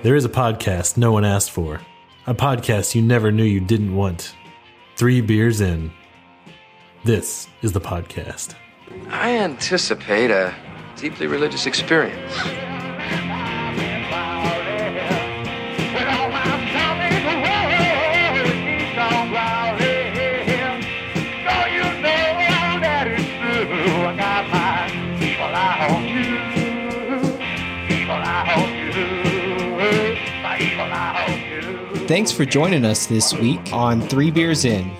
There is a podcast no one asked for. A podcast you never knew you didn't want. 3 beers in. This is the podcast. I anticipate a deeply religious experience. Thanks for joining us this week on 3 Beers In.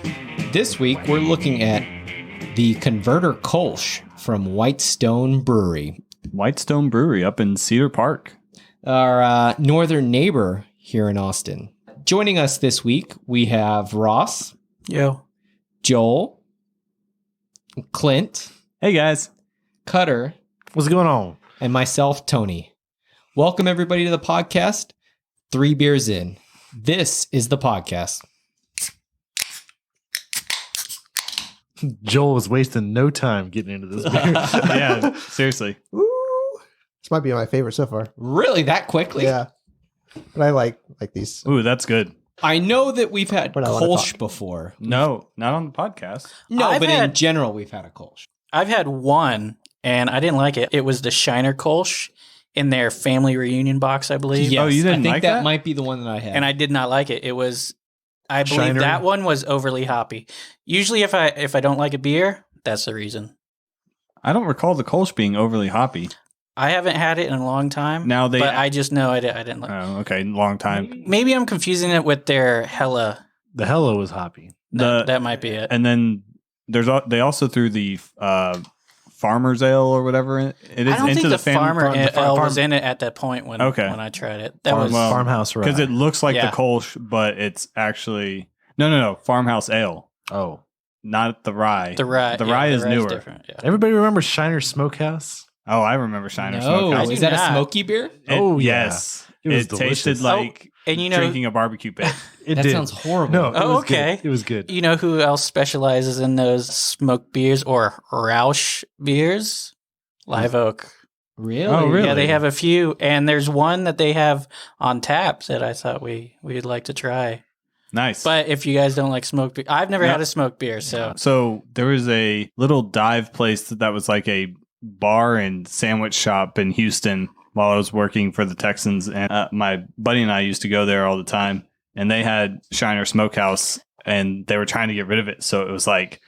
This week, we're looking at the Konverter Kolsch from Whitestone Brewery. Whitestone Brewery up in Cedar Park. Our northern neighbor here in Austin. Joining us this week, we have Ross. Yo. Joel. Clint. Hey, guys. Cutter. What's going on? And myself, Tony. Welcome, everybody, to the podcast, 3 Beers In. This is the podcast. Joel was wasting no time getting into this beer. Yeah, seriously. Ooh, this might be my favorite so far. Really, that quickly? Yeah, but I like these. Ooh, that's good. I know that we've had We're not allowed to Kolsch talk. before. No, not on the podcast. No, I've but in had- general, we've had a Kolsch. I've had one, and I didn't like it. It was the Shiner Kolsch in their family reunion box, I believe. Oh, you didn't I think like that that? might be the one that I had. And I did not like it. It was, I believe Shiner? that one was overly hoppy. Usually if I don't like a beer, that's the reason. I don't recall the Kolsch being overly hoppy. I haven't had it in a long time. Now they- but I just know I didn't like it. Oh, okay. Long time. Maybe I'm confusing it with their Hella. The Hello was hoppy. That might be it. And then they also threw the Farmer's Ale or whatever it is I don't into think the the farmer ale farm- was in it at that point when I tried it. That was Farmhouse Rye. because it looks like Yeah. the Kolsch, but it's actually no Farmhouse Ale, Oh. not the rye. the rye. The yeah, rye the is rye's newer. different. Yeah. Everybody remember Shiner Smokehouse? Oh, I remember Shiner No, Smokehouse. I is do that a not. smoky beer? Oh, yeah. Yes. It was It delicious. tasted like And you know, drinking a barbecue pit. It That did. sounds horrible. No, it Oh, was okay. Good. It was good. you know who else specializes in those smoked beers or Rausch beers? Live Oak. Really? Oh, really? Yeah, they have a few, and there's one that they have on tap that I thought we'd like to try. Nice. But if you guys don't like smoked beer, I've never No. had a smoked beer, so So there was a little dive place that was like a bar and sandwich shop in Houston while I was working for the Texans. And my buddy and I used to go there all the time. And they had Shiner Smokehouse and they were trying to get rid of it. So it was like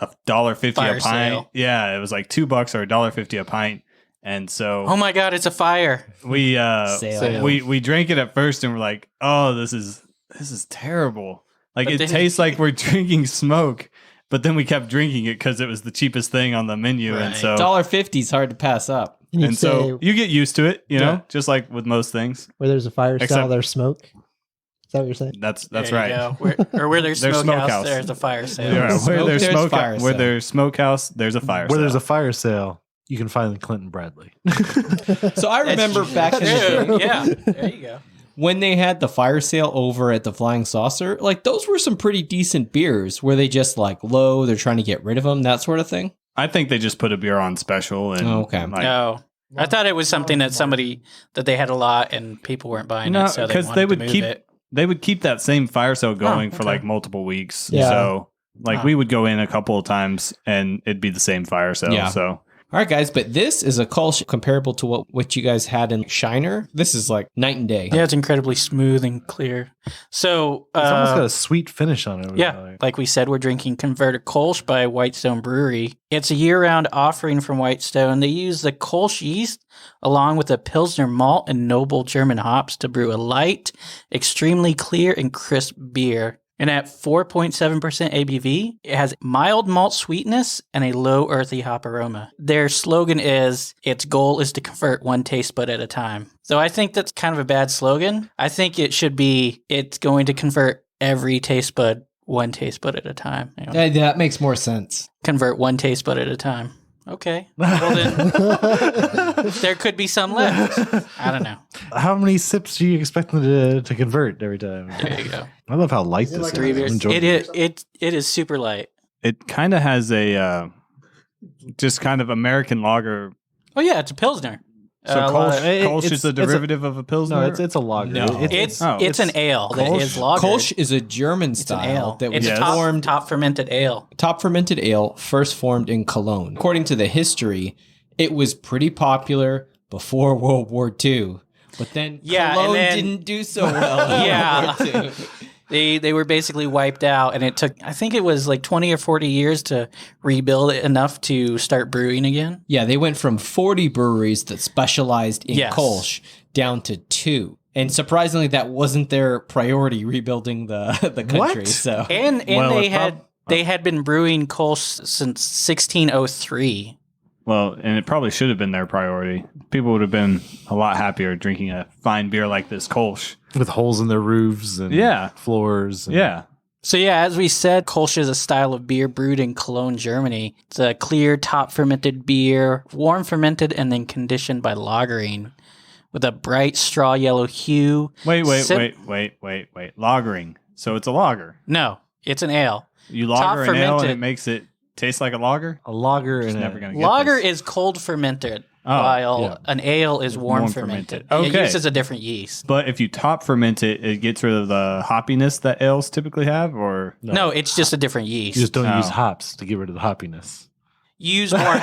$1.50 Fire a pint. sale. Yeah, it was like $2 or $1.50 a pint. And so oh my god, it's a fire! we Sale. we drank it at first and we're like, oh, this is terrible. Like But it then- tastes like we're drinking smoke. But then we kept drinking it because it was the cheapest thing on the menu, and Right. so $1.50 is hard to pass up. and so you get used to it, you know, Yeah. just like with most things. where there's a fire Except- sale, there's smoke. Is that what you're saying? That's There you right. go. Where there's There's smokehouse, smokehouse. there's a fire sale. Yeah, Smoke, where there's there's smoke, fire where sale. there's smokehouse, there's a fire. Where there's sale. a fire sale, you can find Clinton Bradley. So I remember back in the day True. Yeah, there you go. when they had the fire sale over at the Flying Saucer, like those were some pretty decent beers. Were they just like low? They're trying to get rid of them, that sort of thing? I think they just put a beer on special, and Oh, okay. like, No, I thought it was something that they had a lot and people weren't buying No, it, so they 'cause wanted they to would move keep- it. they would keep that same fire sale going for okay. like multiple weeks. Yeah. So like Huh. we would go in a couple of times and it'd be the same fire sale. Yeah. So All right, guys, but this is a Kolsch comparable to what you guys had in Shiner. This is like night and day. Yeah, it's incredibly smooth and clear. So, It's almost got a sweet finish on it. yeah, like we said, we're drinking Konverter Kolsch by Whitestone Brewery. It's a year-round offering from Whitestone. They use the Kolsch yeast along with a Pilsner malt and noble German hops to brew a light, extremely clear and crisp beer. And at 4.7% ABV, it has mild malt sweetness and a low earthy hop aroma. Their slogan is, its goal is to convert one taste bud at a time. So I think that's kind of a bad slogan. I think it should be, it's going to convert every taste bud, one taste bud at a time. You know? That makes more sense. Convert one taste bud at a time. Okay. Well, then there could be some left. I don't know. How many sips do you expect them to convert every time? There you go. I love how light this like is. 3 I'm beers. enjoying It is super light. it kind of has a just kind of American lager. Oh yeah, it's a Pilsner. So Kolsch is a derivative of a Pilsner? No, it's a lager. No. It's an ale that is lager. Kolsch is a German It's an style ale. that was It's a top fermented ale. Top fermented ale, first formed in Cologne. According to the history, it was pretty popular before World War II, but then Cologne didn't do so well. Yeah. In World War II. They were basically wiped out, and it took, I think it was like 20 or 40 years to rebuild it enough to start brewing again. Yeah, they went from 40 breweries that specialized in Yes. Kolsch down to 2. And surprisingly, that wasn't their priority, rebuilding the country. What? So And Well, they had been brewing Kolsch since 1603. Well, and it probably should have been their priority. People would have been a lot happier drinking a fine beer like this Kolsch. With holes in their roofs and floors. And Yeah. So yeah, as we said, Kolsch is a style of beer brewed in Cologne, Germany. It's a clear top fermented beer, warm fermented and then conditioned by lagering, with a bright straw yellow hue. Wait. Lagering. So it's a lager. No, it's an ale. You Top lager an ale and fermented. it makes it taste like a lager? A lager Just and never going to get Lager this. is cold fermented, Oh, while yeah. an ale is warm warm fermented. fermented. It Okay. uses a different yeast. But if you top ferment it, it gets rid of the hoppiness that ales typically have, or No, it's just a different yeast. You just don't Oh. use hops to get rid of the hoppiness. Use more.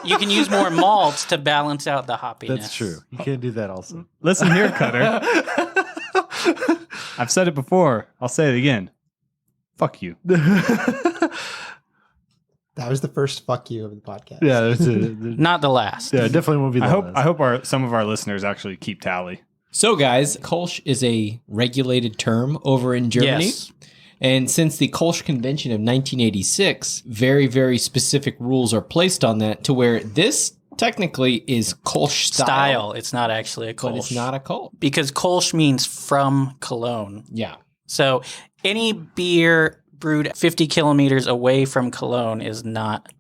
you can use more malts to balance out the hoppiness. That's true. You can't do that also. listen here, Cutter. I've said it before. I'll say it again. Fuck you. That was the first fuck you of the podcast. Yeah, that's it. Not the last. Yeah, it definitely won't be the I last. hope some of our listeners actually keep tally. So, guys, Kolsch is a regulated term over in Germany. Yes. And since the Kolsch Convention of 1986, very, very specific rules are placed on that to where this technically is Kolsch style. It's not actually a Kolsch. But it's not a Kolsch. because Kolsch means from Cologne. Yeah. So any beer brewed 50 kilometers away from Cologne is not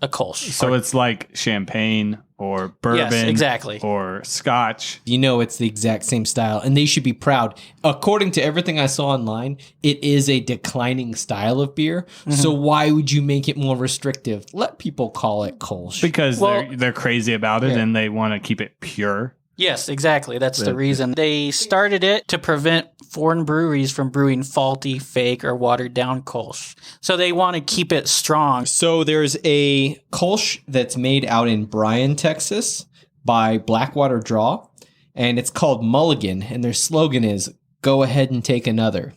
a Kolsch. So it's like champagne or bourbon, Yes, exactly. or scotch. You know it's the exact same style, and they should be proud. According to everything I saw online, it is a declining style of beer. So why would you make it more restrictive? Let people call it Kolsch. Because Well- they're crazy about it Yeah. and they want to keep it pure. Yes, exactly. That's the reason. They started it to prevent foreign breweries from brewing faulty, fake, or watered down Kolsch. So they want to keep it strong. So there's a Kolsch that's made out in Bryan, Texas by Blackwater Draw, and it's called Mulligan, and their slogan is, "Go ahead and take another."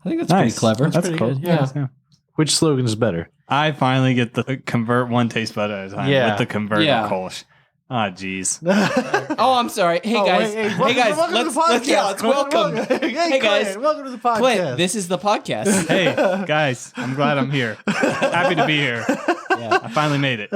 I think that's pretty clever. That's pretty cool. good, Yeah. Which slogan is better? I finally get the convert one taste bud at a time Yeah. with the Konverter Yeah. Kolsch. Ah, jeez. Oh, I'm sorry. Hey guys, let's welcome. Hey guys, welcome to the podcast. Clint, this is the podcast. Hey, guys, I'm glad I'm here. Happy to be here. Yeah. I finally made it.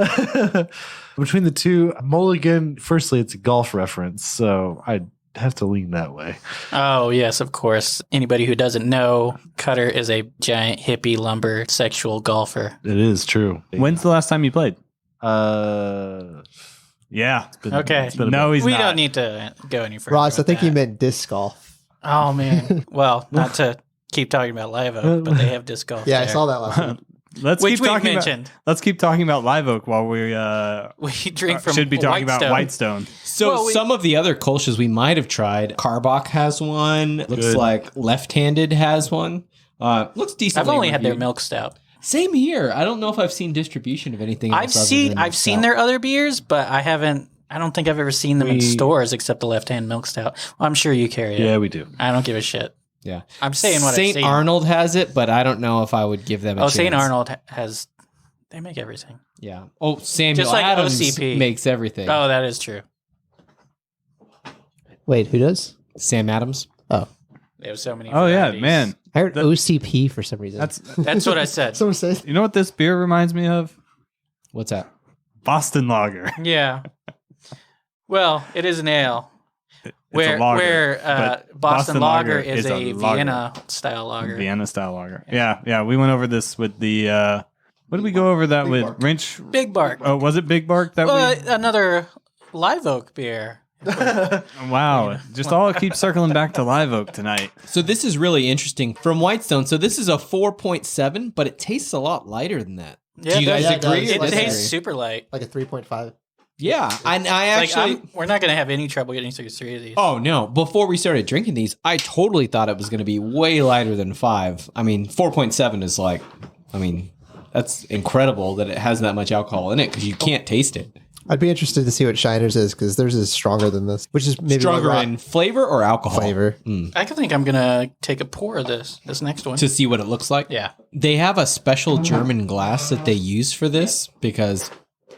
Between the two, Mulligan, firstly, it's a golf reference, so I'd have to lean that way. Oh, yes, of course. Anybody who doesn't know, Cutter is a giant hippie lumber sexual golfer. It is true. When's the last time you played? It's Yeah. been- Okay. it's been a No, bit. he's We not. don't need to go any further. Ross, I with think you that. meant disc golf. Oh, man. Well, not to keep talking about Live Oak, but they have disc golf. Yeah, I there. saw that last week. Let's Which keep we talking mentioned. let's keep talking about Live Oak while we We drink from should be talking about Whitestone. Whitestone. So Well, some of the other Kolsch's we might have tried. Carbach has one. Looks Good. like Left Handed has one. Looks decent. I've only had their milk stout. Same here. I don't know if I've seen distribution of anything else. I've seen their other beers, but I don't think I've ever seen them in stores except the Left Hand Milk Stout. Well, I'm sure you carry it. Yeah, we do. I don't give a shit. Yeah. I'm saying what I've St. seen. Arnold has it, but I don't know if I would give them a chance. St. Arnold has. They make everything. Yeah. Oh, Samuel Just like Adams OCP. makes everything. Oh, that is true. Wait, who does? Sam Adams. Oh, They have so many. Oh yeah, varieties. man. I heard OCP for some reason. That's what I said. Someone says. You know what this beer reminds me of? What's that? Boston Lager. Yeah. Well, it is an ale. It's Where a lager, where but Boston Lager is a lager. Vienna style lager. Vienna style lager. Yeah. We went over this with the. What did we go over that with? Wrench. Big Bark. Oh, was it Big Bark that Another Live Oak beer. Wow. Just all keep circling back to Live Oak tonight. So this is really interesting from Whitestone. So this is a 4.7, but it tastes a lot lighter than that. Yeah, Do you guys it does. agree? Yeah, or It Disagree. tastes disagree? super light. Like a 3.5. Yeah, and I Like, actually. we're not going to have any trouble getting through 3 of these. Oh no! Before we started drinking these, I totally thought it was going to be way lighter than 5. I mean, 4.7 is like, I mean, that's incredible that it has that much alcohol in it because you can't taste it. I'd be interested to see what Shiner's is because theirs is stronger than this, which is maybe Stronger in flavor or alcohol? flavor. I think I'm going to take a pour of this next one. To see what it looks like. Yeah. They have a special German glass that they use for this because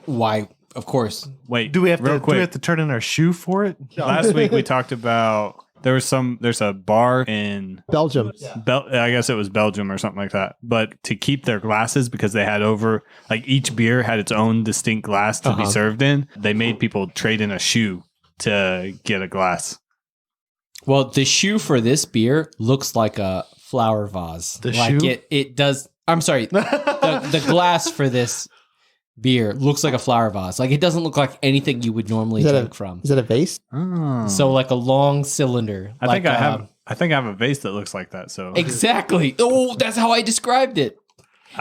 why? Of course. Wait, Do we have real to? quick? Do we have to turn in our shoe for it? Last week we talked about there's a bar in Belgium. I guess it was Belgium or something like that. But to keep their glasses because they had each beer had its own distinct glass to be served in. They made people trade in a shoe to get a glass. Well, the shoe for this beer looks like a flower vase. The like shoe? it does. I'm sorry. the glass for this beer looks like a flower vase. Like it doesn't look like anything you would normally Is that drink from. Is that a vase? So like a long cylinder. I think I have a vase that looks like that. So Exactly. Oh, that's how I described it.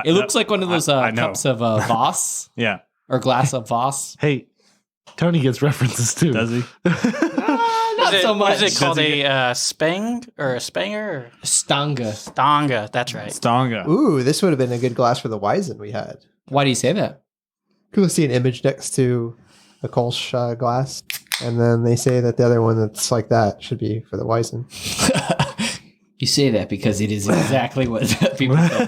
It looks like one of those I know. cups of Voss yeah, or glass of Voss. Hey, Tony gets references too. does he? Not so much. Is it called a spang or a spanger? Or Stanga. Stanga, that's right. Stonga. Ooh, this would have been a good glass for the Weizen we had. Why do you say that? People see an image next to the Kolsch glass, and then they say that the other one that's like that should be for the Weizen. You say that because it is exactly what people say.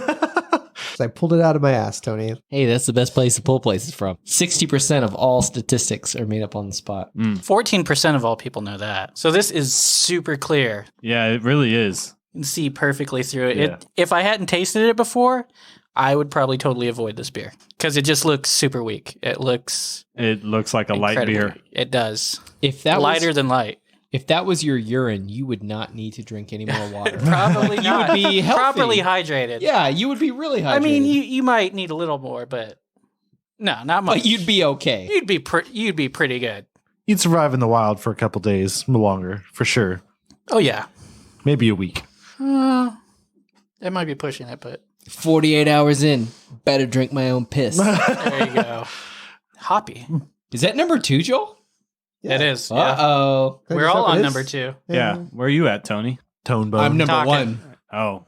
So I pulled it out of my ass, Tony. Hey, that's the best place to pull places from. 60% of all statistics are made up on the spot. 14% of all people know that. So this is super clear. Yeah, it really is. You can see perfectly through it. Yeah. If I hadn't tasted it before, I would probably totally avoid this beer because it just looks super weak. It looks like a light incredibly beer. weak. It does. If that Lighter was, than light. if that was your urine, you would not need to drink any more water. Probably You not. would be healthy. Properly hydrated. Yeah, you would be really hydrated. I mean, you might need a little more, but no, not much. but you'd be okay. You'd be pretty good. You'd survive in the wild for a couple days longer, for sure. Oh yeah. Maybe a week. It might be pushing it, but 48 hours in, better drink my own piss. there you go. Hoppy. Is that number 2, Joel? It is. Yeah. Uh-oh. We're all on number 2. Yeah. Where are you at, Tony? Tone bone. I'm number Talking. 1. Oh,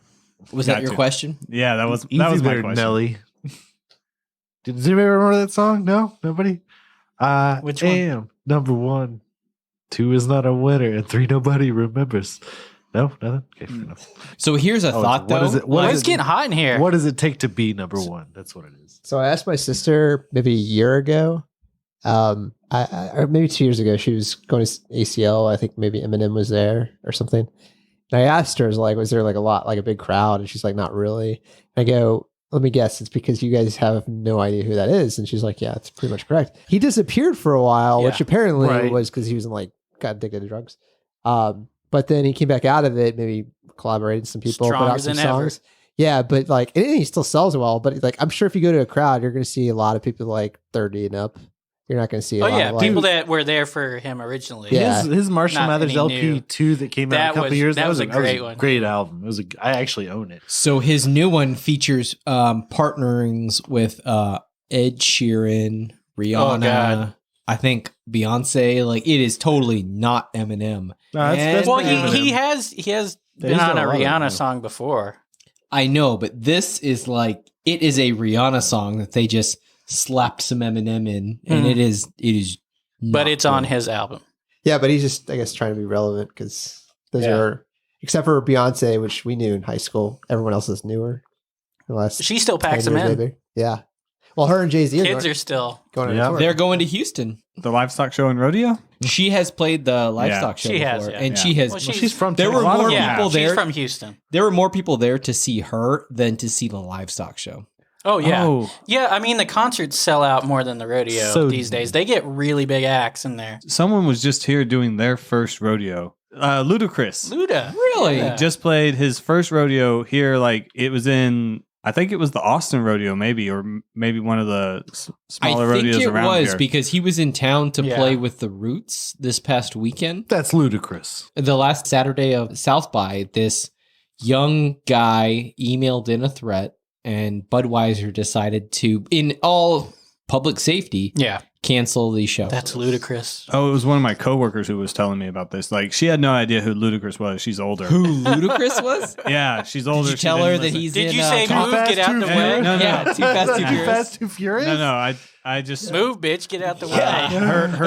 Was that Got your to. question? yeah. That was Easy my there, question. Nelly. Does anybody remember that song? No? Nobody? Which one? Am number 1. 2 is not a winner, and 3 nobody remembers. No? Nothing? Okay, fair enough. So here's a thought, what though. is it? Well, What it's is it? getting hot in here. What does it take to be number 1? That's what it is. So I asked my sister maybe a year ago, or maybe 2 years ago. She was going to ACL. I think maybe Eminem was there or something. And I asked her, was there like a big crowd? And she's like, not really. And I go, let me guess, it's because you guys have no idea who that is. And she's like, yeah, it's pretty much correct. He disappeared for a while, which apparently Right. was because he was got addicted to drugs. But then he came back out of it, maybe collaborated with some people, put Stronger out some than ever. songs. Yeah, but and he still sells well. But I'm sure if you go to a crowd, you're going to see a lot of people 30 and up. You're not going to see a Oh lot yeah, of people that were there for him originally. Yeah. His Marshall Not Mathers any LP new. 2 that came out That a couple was- years. that was a great one. Great album. I actually own it. So his new one features partnerings with Ed Sheeran, Rihanna, God. I think Beyonce. It is totally not Eminem. That's Well, pretty he Eminem. has Yeah, been he's on done a a lot of Rihanna them. song before. I know, but this is it is a Rihanna song that they just slapped some Eminem in, and it is But not it's on good. his album. Yeah, but he's just, I guess, trying to be relevant because those are, except for Beyonce, which we knew in high school. Everyone else is newer. The last She still 10 packs him years, in. maybe. Yeah. Well, her and Jay-Z Kids are still. going on Yeah. a tour. They're going to Houston. The livestock show in rodeo. She has played the livestock show She before, has, yeah. and Yeah. she has. Well, She's from There were Texas. more Yeah, people she's there. from Houston. There were more people there to see her than to see the livestock show. Oh yeah, Oh. yeah. I mean, the concerts sell out more than the rodeo So- these days. They get really big acts in there. Someone was just here doing their first rodeo. Ludacris Luda, Really? Yeah. just played his first rodeo here. It was in, I think it was the Austin rodeo, maybe, or maybe one of the smaller I think rodeos it around was here. because he was in town to Yeah. play with the Roots this past weekend. That's ludicrous. The last Saturday of South by, this young guy emailed in a threat, and Budweiser decided to, in all public safety, yeah. cancel the show. That's Ludacris. Oh, it was one of my coworkers who was telling me about this. Like, she had no idea who Ludacris was. She's older. Who Ludacris was? Yeah, she's older. Did you She tell didn't her that listen. he's Did in you say move, get out the way? No, no. Yeah, Too Fast, Too Too Furious. Fast, Too Furious? No, I just Move, bitch, get out the way. Yeah. her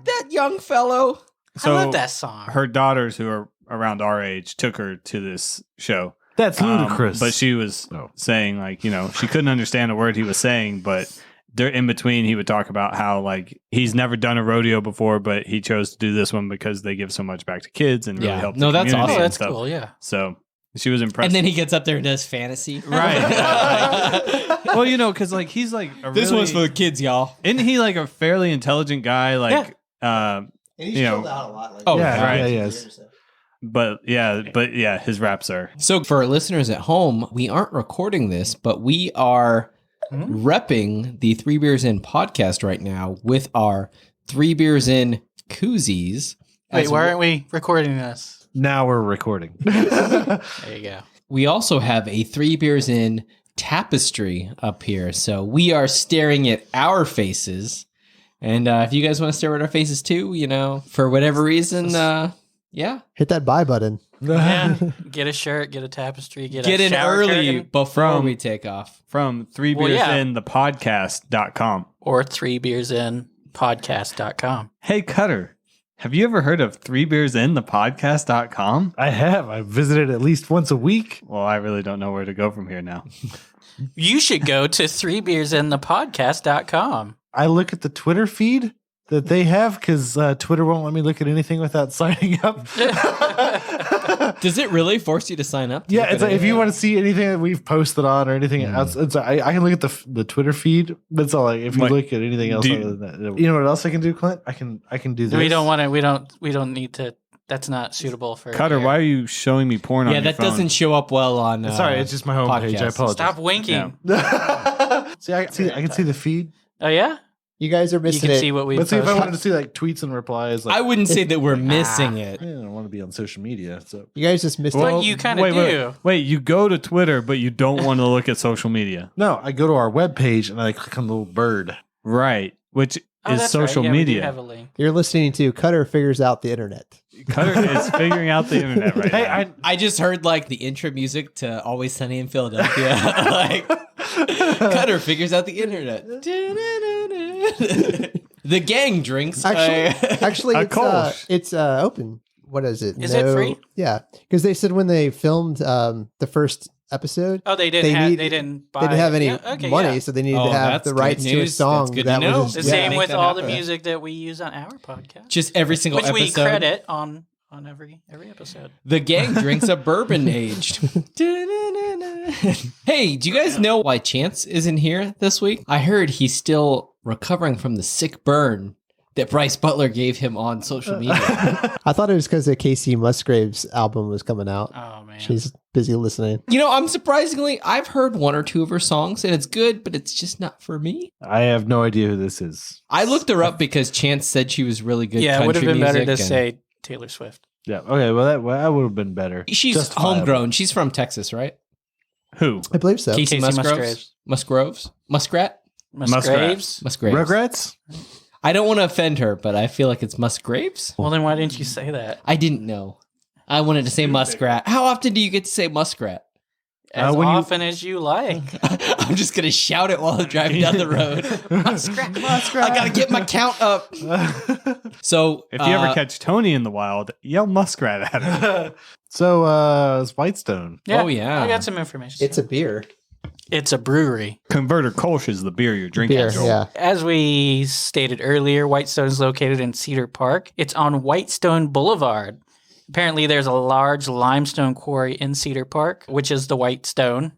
that young fellow. so I love that song. her daughters who are around our age took her to this show. That's ludicrous. But she was Oh. saying, like, you know, she couldn't understand a word he was saying, but in between he would talk about how, like, he's never done a rodeo before, but he chose to do this one because they give so much back to kids and really Yeah. help No, the that's community awesome. Oh, and that's stuff. cool, yeah. So she was impressed. And then he gets up there and does fantasy. Right. Well, you know, because, like, he's like This one's for the kids, y'all. isn't he like a fairly intelligent guy? Like, And he's You know- chilled out a lot. Like, Oh, yeah, right. yeah, yes. but yeah, his raps are. So for our listeners at home, we aren't recording this, but we are repping the 3 Beers In podcast right now with our 3 Beers In koozies. Wait, As why aren't we recording this? Now we're recording. There you go. we also have a 3 Beers In tapestry up here. So we are staring at our faces. And if you guys want to stare at our faces too, you know, for whatever reason, yeah. Hit that buy button. Yeah. Get a shirt, get a tapestry, get Get a in shower early curtain, before we take off. From 3 Well, beers yeah. in the podcast.com. or 3beersinpodcast.com. Hey, Cutter, have you ever heard of 3 beers in the podcast.com? I have. I visited at least once a week. Well, I really don't know where to go from here now. You should go to 3beersinthepodcast.com. I look at the Twitter feed that they have because Twitter won't let me look at anything without signing up. Does it really force you to sign up? to Yeah, look it's at like if you anything? want to see anything that we've posted on or anything else, it's I can look at the Twitter feed. That's all. Like, if you Like, look at anything else do other than that, you know what else I can do, Clint? I can do this. We don't want to. We don't need to. That's not suitable for. Cutter, here. why are you showing me porn on Yeah, your that phone? doesn't show up well on. Sorry, it's just my homepage. I podcast. apologize. Stop winking. Yeah. See, I can see the feed. Oh yeah, You guys are you missing can it. see what we. Let's see if I posted. wanted to see like tweets and replies. Like, I wouldn't say that we're missing it. I don't want to be on social media. So You guys just missed Well, it. you kind of wait, do. Wait, you go to Twitter, but you don't want to look at social media. no, I go to our webpage and I click on the little bird. Right. Which Oh, is that's social right. Yeah, we do media. have a link. You're listening to Cutter Figures Out the Internet. Cutter is figuring out the internet right Hey, now. I just heard like the intro music to Always Sunny in Philadelphia. Like Cutter figures out the internet. The gang drinks. Actually, A it's Kolsch. it's open. What is it? Is it free? Yeah, because they said when they filmed the first episode, Oh, they didn't. They They didn't buy. they didn't have any Yeah, okay, money, yeah. so they needed Oh, to have that's the good rights to a news. song. That's good that to know. was The just, same make with that all the happen. music that we use on our podcast, Just every single which we episode. credit on every episode. The gang drinks a bourbon aged. Hey, do you guys know why Chance isn't here this week? I heard he's still recovering from the sick burn that Bryce Butler gave him on social media. I thought it was because the Casey Musgraves album was coming out. Oh man, She's busy listening. You know, I've heard one or two of her songs and it's good, but it's just not for me. I have no idea who this is. I looked her up because Chance said she was really good. yeah, it would have country been better to music and- say Taylor Swift. Yeah. Okay. Well, that would have been better. She's Justifiable. homegrown. She's from Texas, right? Who? I believe so. Casey Casey Musgraves? Musgraves? Muskrat? Musgraves. Musgraves. Regrets? I don't want to offend her, but I feel like it's Musgraves. Well, then why didn't you say that? I didn't know. I wanted to say muskrat. How often do you get to say muskrat? As when you- often as you like. I'm just going to shout it while I'm driving down the road. Muskrat. I got to get my count up. So, If you ever catch Tony in the wild, yell muskrat at him. So, it's Whitestone. Yeah, Oh, yeah. I got some information. It's a beer. It's a brewery. Converter Kolsch is the beer you're drinking. Beer, Joel. yeah. As we stated earlier, Whitestone is located in Cedar Park. It's on Whitestone Boulevard. Apparently, there's a large limestone quarry in Cedar Park, which is the Whitestone.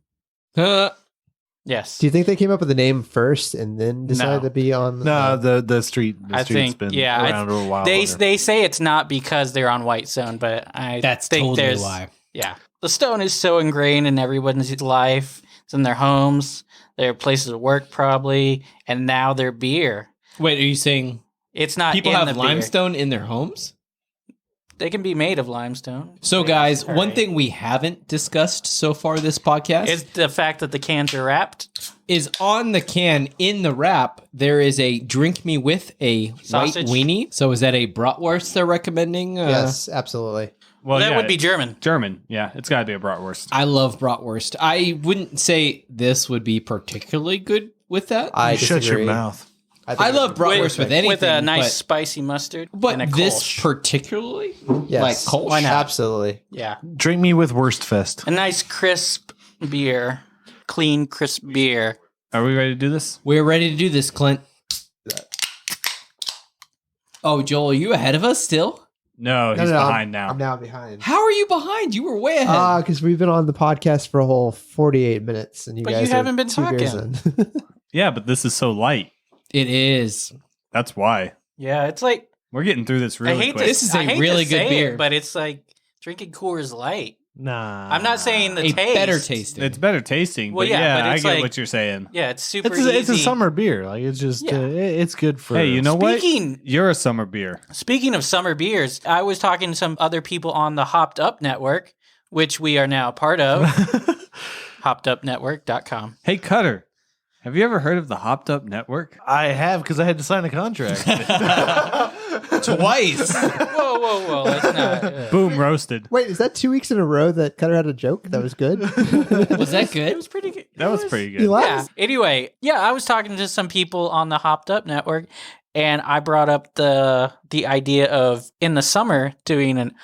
Yes. Do you think they came up with the name first and then decided No. to be on? No, the street. The I street's think, been yeah, around for a while. They say it's not because they're on Whitestone, but I That's think totally there's why. Yeah, the stone is so ingrained in everyone's life. It's in their homes, their places of work, probably, and now their beer. Wait, are you saying It's not people in have the beer. limestone in their homes? They can be made of limestone. So, Yeah, guys, all one right. thing we haven't discussed so far this podcast is the fact that the cans are wrapped. is on the can in the wrap. There is a drink me with a Sausage. white weenie. So, is that a bratwurst they're recommending? Yes, absolutely. Well, that yeah, would be German. German. Yeah, it's got to be a bratwurst. I love bratwurst. I wouldn't say this would be particularly good with that. I Shut your disagree. mouth. think I it love would be bratwurst perfect. with anything. With a nice but, spicy mustard but and a this Kolsch. particularly, Yes. like Kolsch. Why not? Absolutely. Yeah. Drink me with Wurstfest. A nice crisp beer. Clean, crisp beer. Are we ready to do this? We're ready to do this, Clint. Oh, Joel, are you ahead of us still? No, he's behind now. I'm now behind. How are you behind? You were way ahead. Because we've been on the podcast for a whole 48 minutes, and you But you guys haven't are been 2 beers in. Yeah, but this is so light. It is. That's why. Yeah, it's like We're getting through this really I hate quick. This is a I hate really to good say beer. it, but it's like drinking Coors Light. Nah. I'm not saying the A taste. better tasting. It's better tasting, Well, but yeah, yeah, but I it's get like- what you're saying. Yeah, it's super It's a easy. summer beer. Like it's just Yeah. it's good for. Hey, you know Speaking- what? You're a summer beer. Speaking of summer beers, I was talking to some other people on the Hopped Up Network, which we are now a part of. HoppedUpNetwork.com. Hey, Cutter, have you ever heard of the Hopped Up Network? I have because I had to sign a contract. Twice. Whoa. That's not. Boom, roasted. Wait, is that 2 weeks in a row that Cutter had a joke? That was good. Was that It good? was pretty good. That was pretty You good. laughed? Yeah. Anyway, I was talking to some people on the Hopped Up Network, and I brought up the idea of in the summer doing an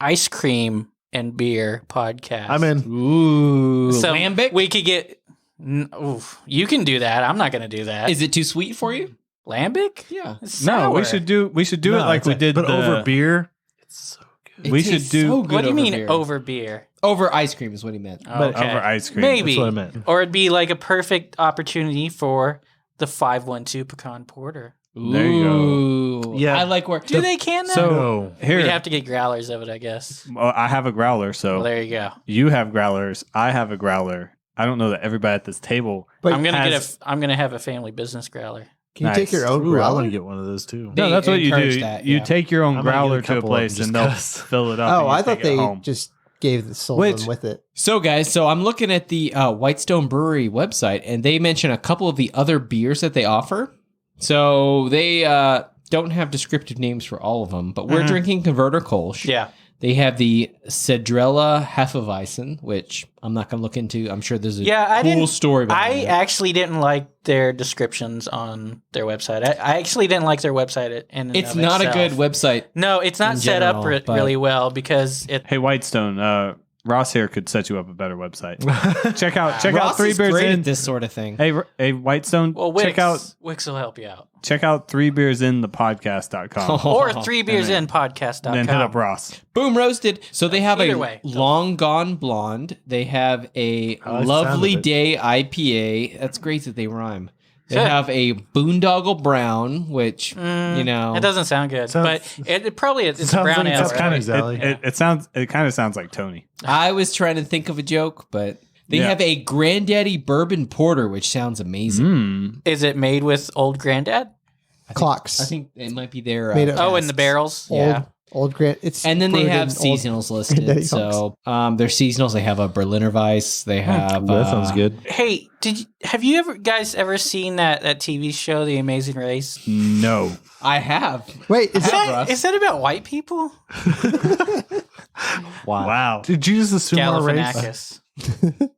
ice cream and beer podcast. I'm in. Ooh. So Lambic? we could get. Oof, you can do that. I'm not going to do that. Is it too sweet for you? lambic? Yeah. It's No, we sour. should do it like we did but the, over beer. It's so good. We It should tastes do- so good What do you over mean beer. over beer? Over ice cream is what he meant. But Okay. over ice cream. Maybe. That's what I meant. Or it'd be like a perfect opportunity for the 512 pecan porter. There you go. Ooh. Yeah. I like where. Do they can that? So No. here, We'd have to get growlers of it, I guess. well, I have a growler, so Well, there you go. you have growlers. I have a growler. I don't know that everybody at this table. But I'm gonna has- I'm gonna have a family business growler. can you take Nice. your own Ooh, I growler? want to get one of those too. They No, that's what you encourage do. that, You yeah. take your own I might get a growler to a couple place of them and just they'll 'cause. fill it up. Oh, and you I thought take it they home. just sold Which- them with it. So, guys, I'm looking at the Whitestone Brewery website, and they mention a couple of the other beers that they offer. So they don't have descriptive names for all of them, but we're drinking Konverter Kolsch. Yeah. They have the Cedrella Hefeweizen, which I'm not going to look into. I'm sure there's a I cool didn't, story behind I it. actually didn't like their descriptions on their website. I actually didn't like their website. It's not a good website. No, it's not in set up general, but- really well because it. Hey, Whitestone, Ross here could set you up a better website. check out Ross Three is Beers great In. at this sort of thing. Hey, Whitestone, Well, Wix, check out Wix will help you out. 3 beers in the podcast.com. Or 3beersinpodcast.com. Then hit up Ross. Boom roasted. So they have Either a way. long gone blonde. They have a I like the lovely sound of it. day IPA. That's great that they rhyme. They Good. have a boondoggle brown, which you know It doesn't sound good, Sounds- but it probably it's a Sounds brown like ale. it's kind right? of Zally. It kind of sounds like Tony. I was trying to think of a joke, but they Yeah. have a Granddaddy Bourbon Porter, which sounds amazing. Mm. Is it made with old granddad? Clocks. I think it might be their Made of- Oh, in the casks. barrels. old, Yeah. old grand. It's And then they brewed have in old- seasonals Granddaddy listed. So their seasonals, they have a Berliner Weiss. They have That sounds good. Hey, have you guys ever seen that TV show, The Amazing Race? No. I have. Wait, is I that have, Russ. Is that about white people? Wow. Did you just assume our race? Galifianakis.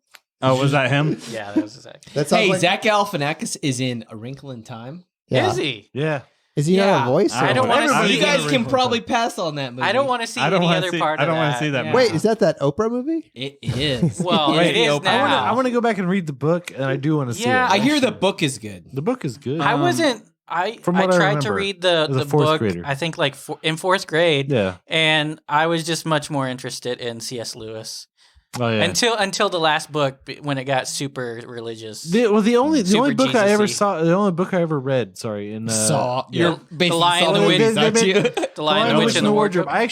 Oh, was that him? Yeah, that was exactly. that sounds Hey, like, Zach Galifianakis is in A Wrinkle in Time. yeah. Is he? Yeah. Is he not Yeah. a voice? I or- don't want to see. You guys can probably pass on that movie. I don't want to see I don't any wanna other see- part I don't of wanna that. see that Yeah. Wait, is that Oprah movie? It is. Well, it is now. I want to go back and read the book, and I do want to see Yeah, it. I hear the book is good. The book is good. I wasn't. I From what I tried to remember, read the as a fourth book. grader. I think like in fourth grade. Yeah. And I was just much more interested in C.S. Lewis. Oh yeah. Until the last book when it got super religious. The only book I ever Jesus-y. saw, the only book I ever read. Sorry, in Saw. yeah. You're basically The Lion, saw the the Witch- movies, aren't you? The Lion, the Witch, and the Wardrobe. I've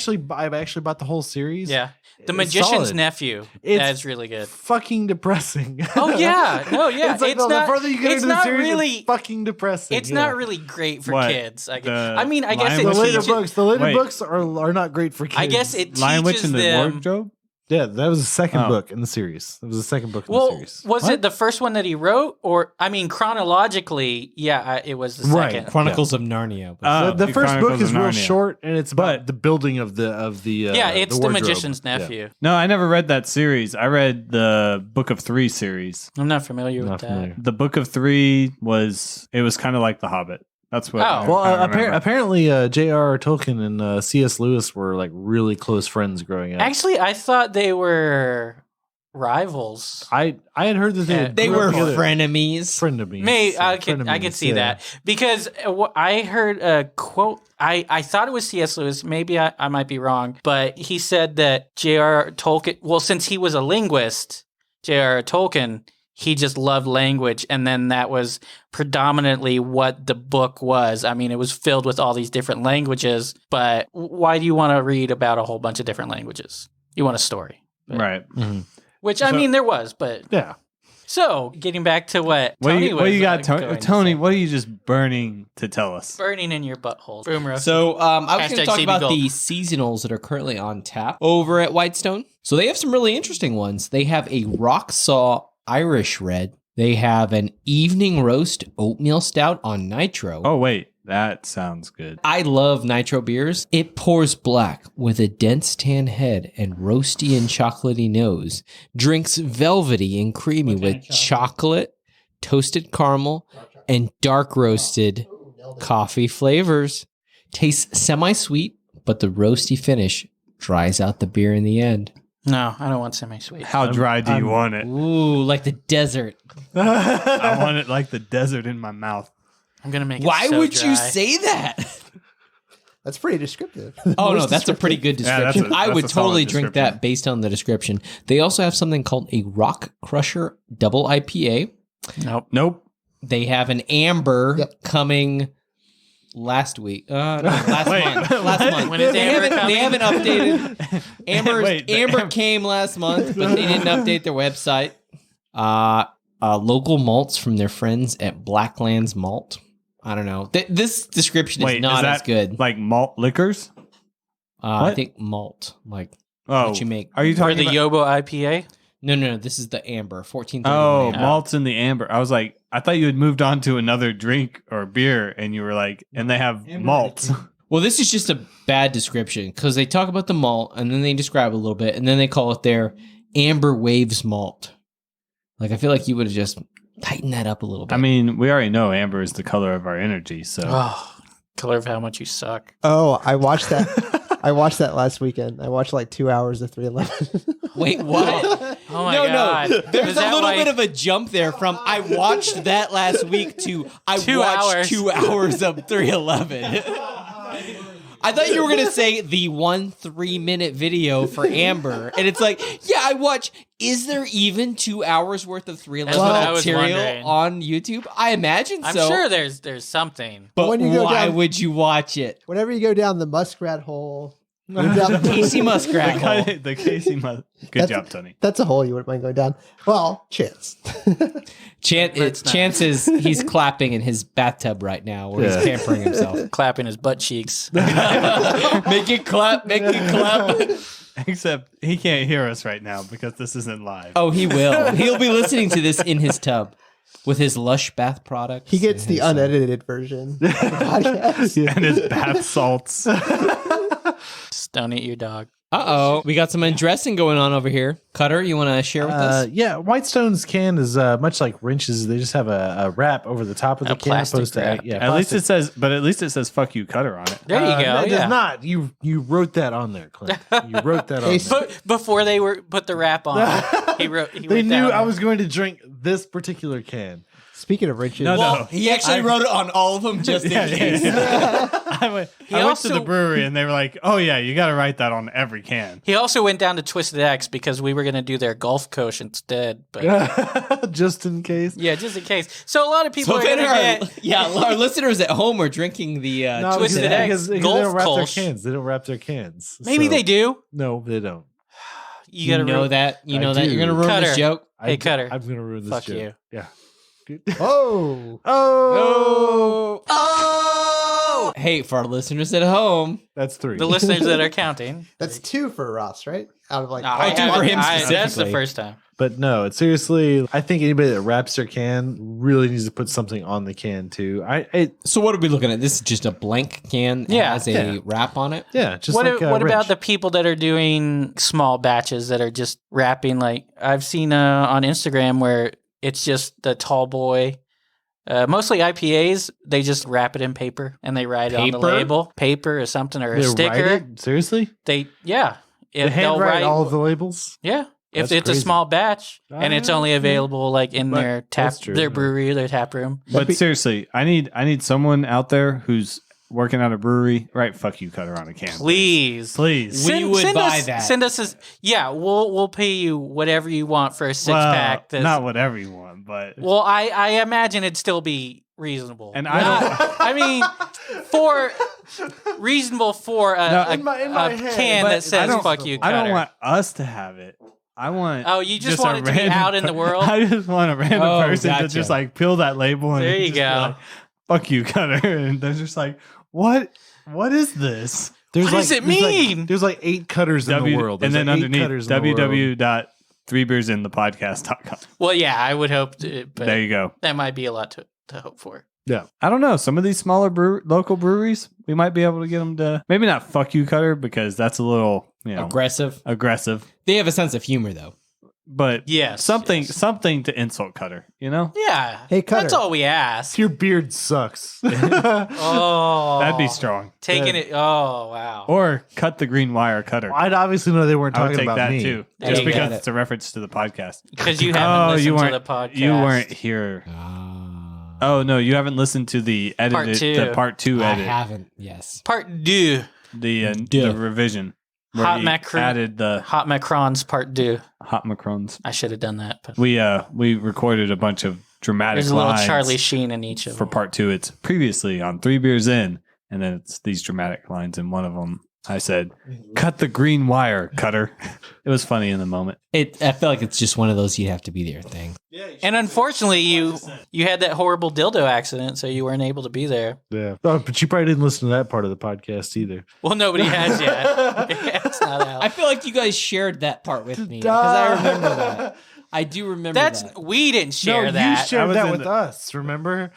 actually bought the whole series. Yeah. The It's Magician's solid. Nephew. It's That's really good. Fucking depressing. Oh yeah, no, yeah. It's like the not, further you get it's into the not series, really. it's fucking depressing. It's yeah. not really great for What? kids. I The mean, I Lion guess it The Witch later teaches. books. The later Wait. books are not great for kids. I guess it Lion Witch teaches and the them. Wardrobe? Yeah, that was the second Oh. book in the series. That was the second book in the Well, series. was it the first one that he wrote, or I mean, chronologically, yeah, it was the Right. second. Chronicles of Narnia. The first book Chronicles is of real Narnia. short, and it's about the building of the Yeah, it's the wardrobe. Magician's Yeah. Nephew. No, I never read that series. I read the Book of Three series. I'm not familiar Not with that. familiar. The Book of Three was kind of like The Hobbit. That's what. Oh. I Well, remember. apparently, J.R.R. Tolkien and C.S. Lewis were like really close friends growing up. Actually, I thought they were rivals. I had heard that Yeah. They grew up were together. frenemies. Friend of me. I could see that because I heard a quote. I thought it was C.S. Lewis. Maybe I might be wrong, but he said that J.R.R. Tolkien. Well, since he was a linguist, J.R.R. Tolkien, he just loved language, and then that was predominantly what the book was. I mean, it was filled with all these different languages. But why do you want to read about a whole bunch of different languages? You want a story, Right. which I So- mean, there was, but Yeah. so getting back to what What Tony you, was what you got, going to Tony? say. What are you just burning to tell us? Burning in your butthole. Boom roast. So I was going to Hashtag talk CB about Gold. the seasonals that are currently on tap over at Whitestone. So they have some really interesting ones. They have a Rock Saw Irish Red. They have an Evening Roast Oatmeal Stout on Nitro. Oh wait, that sounds good. I love Nitro beers. It pours black with a dense tan head and roasty and chocolatey nose. Drinks velvety and creamy with chocolate, toasted caramel, and dark roasted coffee flavors. Tastes semi-sweet, but the roasty finish dries out the beer in the end. No, I don't want semi-sweet. How dry do you want it? Ooh, like the desert. I want it like the desert in my mouth. I'm gonna make it Why so would dry. you say that? That's pretty descriptive. Oh, no, Most that's a pretty good Yeah, that's description. a- I that's would a solid totally drink description. that based on the description. They also have something called a Rock Crusher Double IPA. Nope. Nope. They have an amber Yep. coming last week. Last Wait, month. Last month. When is Amber They haven't updated. Wait, the Amber came last month, but they didn't update their website. Local malts from their friends at Blacklands Malt. I don't know. This description Wait, is not that as good. Like malt liquors? I what? think malt, like Oh, what you make. Are you Or talking the about? Yobo IPA? No. This is the amber 1431. Oh, amber. malts in the amber. I was like, I thought you had moved on to another drink or beer, and you were like, and they have malts. Well, this is just a bad description because they talk about the malt and then they describe a little bit and then they call it their Amber Waves malt. Like, I feel like you would have just tightened that up a little bit. I mean, we already know amber is the color of our energy, so Oh, color of how much you suck. Oh, I watched that. I watched that last weekend. I watched like 2 hours of 311. wait, what? Oh my god. No. There's Is a that little why- bit of a jump there from I watched that last week to I 2 watched hours. 2 hours of 311. I thought you were going to say the 1 3-minute video for Amber. And it's like, yeah, I watch. Is there even 2 hours worth of That's what I 311 was material wondering. on YouTube? I imagine I'm so. sure there's something. But when you go why down- would you watch it? Whenever you go down the muskrat hole, go down- Casey Muskrat hole. the Casey. Good That's- job, Tony. that's a hole you wouldn't mind going down. Well, chance. Let's not. Chances he's clapping in his bathtub right now where he's pampering himself. Clapping his butt cheeks. Make it clap, make it clap. Except he can't hear us right now because this isn't live. Oh, he will. He'll be listening to this in his tub with his Lush bath products. He gets and the his, unedited version of the podcast. And his bath salts. Just don't eat your dog. Uh-oh. We got some undressing going on over here. Cutter, you want to share with us? Yeah, Whitestone's can is much like Wrench's. They just have a wrap over the top of the A can, plastic opposed to wrap. At least it says, "fuck you, Cutter" on it. There you go. That yeah. does not. You wrote that on there, Clint. You wrote that on Hey, there. Before they were put the wrap on. He They went knew down I was going to drink this particular can. Speaking of riches, No. He actually wrote it on all of them just in case. I went to also- the brewery and they were like, "Oh yeah, you got to write that on every can." He also went down to Twisted X because we were going to do their Gulf Coast instead. But Just in case. yeah, just in case. So a lot of people So are going then to get. our listeners at home are drinking the No, Twisted because- X, because they Gulf don't wrap their Kolsch. cans. They don't wrap their cans. Maybe So- they do. No, they don't. You You got to know that. You know that. do. You're gonna ruin Cutter. this joke. Hey, Cutter. I'm going to ruin this Fuck joke. you. Yeah. oh, Oh! Hey, for our listeners at home, That's 3. The listeners that are counting. that's 2 for Ross, right? Out of like, I do haven't- for him that's the specifically. first time. But no, it's seriously, I think anybody that wraps their can really needs to put something on the can too. so what are we looking at? This is just a blank can that Yeah. has a Yeah. wrap on it. Yeah, just What, like what about Rich. the people that are doing small batches that are just wrapping? Like I've seen on Instagram where it's just the tall boy. Mostly IPAs, they just wrap it in paper and they write it on the Paper? label, paper or something, or a They write sticker. it? Seriously? They They they'll handwrite all of the labels? yeah. If That's it's a crazy. small batch and it's only available like in But their that's true, their yeah. brewery, their tap room. But seriously, I need someone out there who's working at a brewery. Right? Fuck you, Cutter on a can. Please. Please. We would buy us, that. Send us we'll pay you whatever you want for a six Well, pack. not whatever you want, but Well, I imagine it'd still be reasonable. And I don't- I mean, for reasonable for a in my can head, that but says I don't- "fuck you." I don't Cutter. want us to have it. I want. Oh, you just a want it to be random out in the world? I just want a random Oh, person to gotcha. just like peel that label and There you just be go. like, "Fuck you, Cutter," and they're just like, "What? What is this?" There's What does it mean? There's like 8 cutters in the world. and There's then like 8 underneath cutters in the world. www.3beersinthepodcast.com. Well, yeah, I would hope, to, but There you go. that might be a lot to hope for. Yeah. I don't know. Some of these smaller local breweries, we might be able to get them to maybe not fuck you, Cutter, because that's a little Aggressive. aggressive. They have a sense of humor, though. But Yes, something yes. something to insult Cutter. You know, Yeah, Hey, Cutter. that's all we ask. Your beard sucks. Oh, that'd be strong. Taking it. Oh, wow. Or cut the green wire, Cutter. I'd obviously know they weren't I would talking take about that me. too, There just you go. because it's a reference to the podcast. Because you haven't listened you to weren't the podcast. You weren't here. Oh no, you haven't listened to the edited two. the part 2 I edit, haven't. Yes. Part 2. the Duh. revision where Hot he Macron. added the Hot Macrons Part 2. hot macrons. I should have done that. But We recorded a bunch of dramatic there's a little lines Charlie Sheen in each of for them. part 2. It's previously on 3 Beers In, and then it's these dramatic lines. And one of them, I said, "Cut the green wire, Cutter." It was funny in the moment. I feel like it's just one of those you have to be there thing. And unfortunately, you had that horrible dildo accident, so you weren't able to be there. Yeah. Oh, but you probably didn't listen to that part of the podcast either. Well, nobody has yet. It's not out. I feel like you guys shared that part with me because I remember that. I do remember that. We didn't share no, that. you shared was that in with the- us, remember?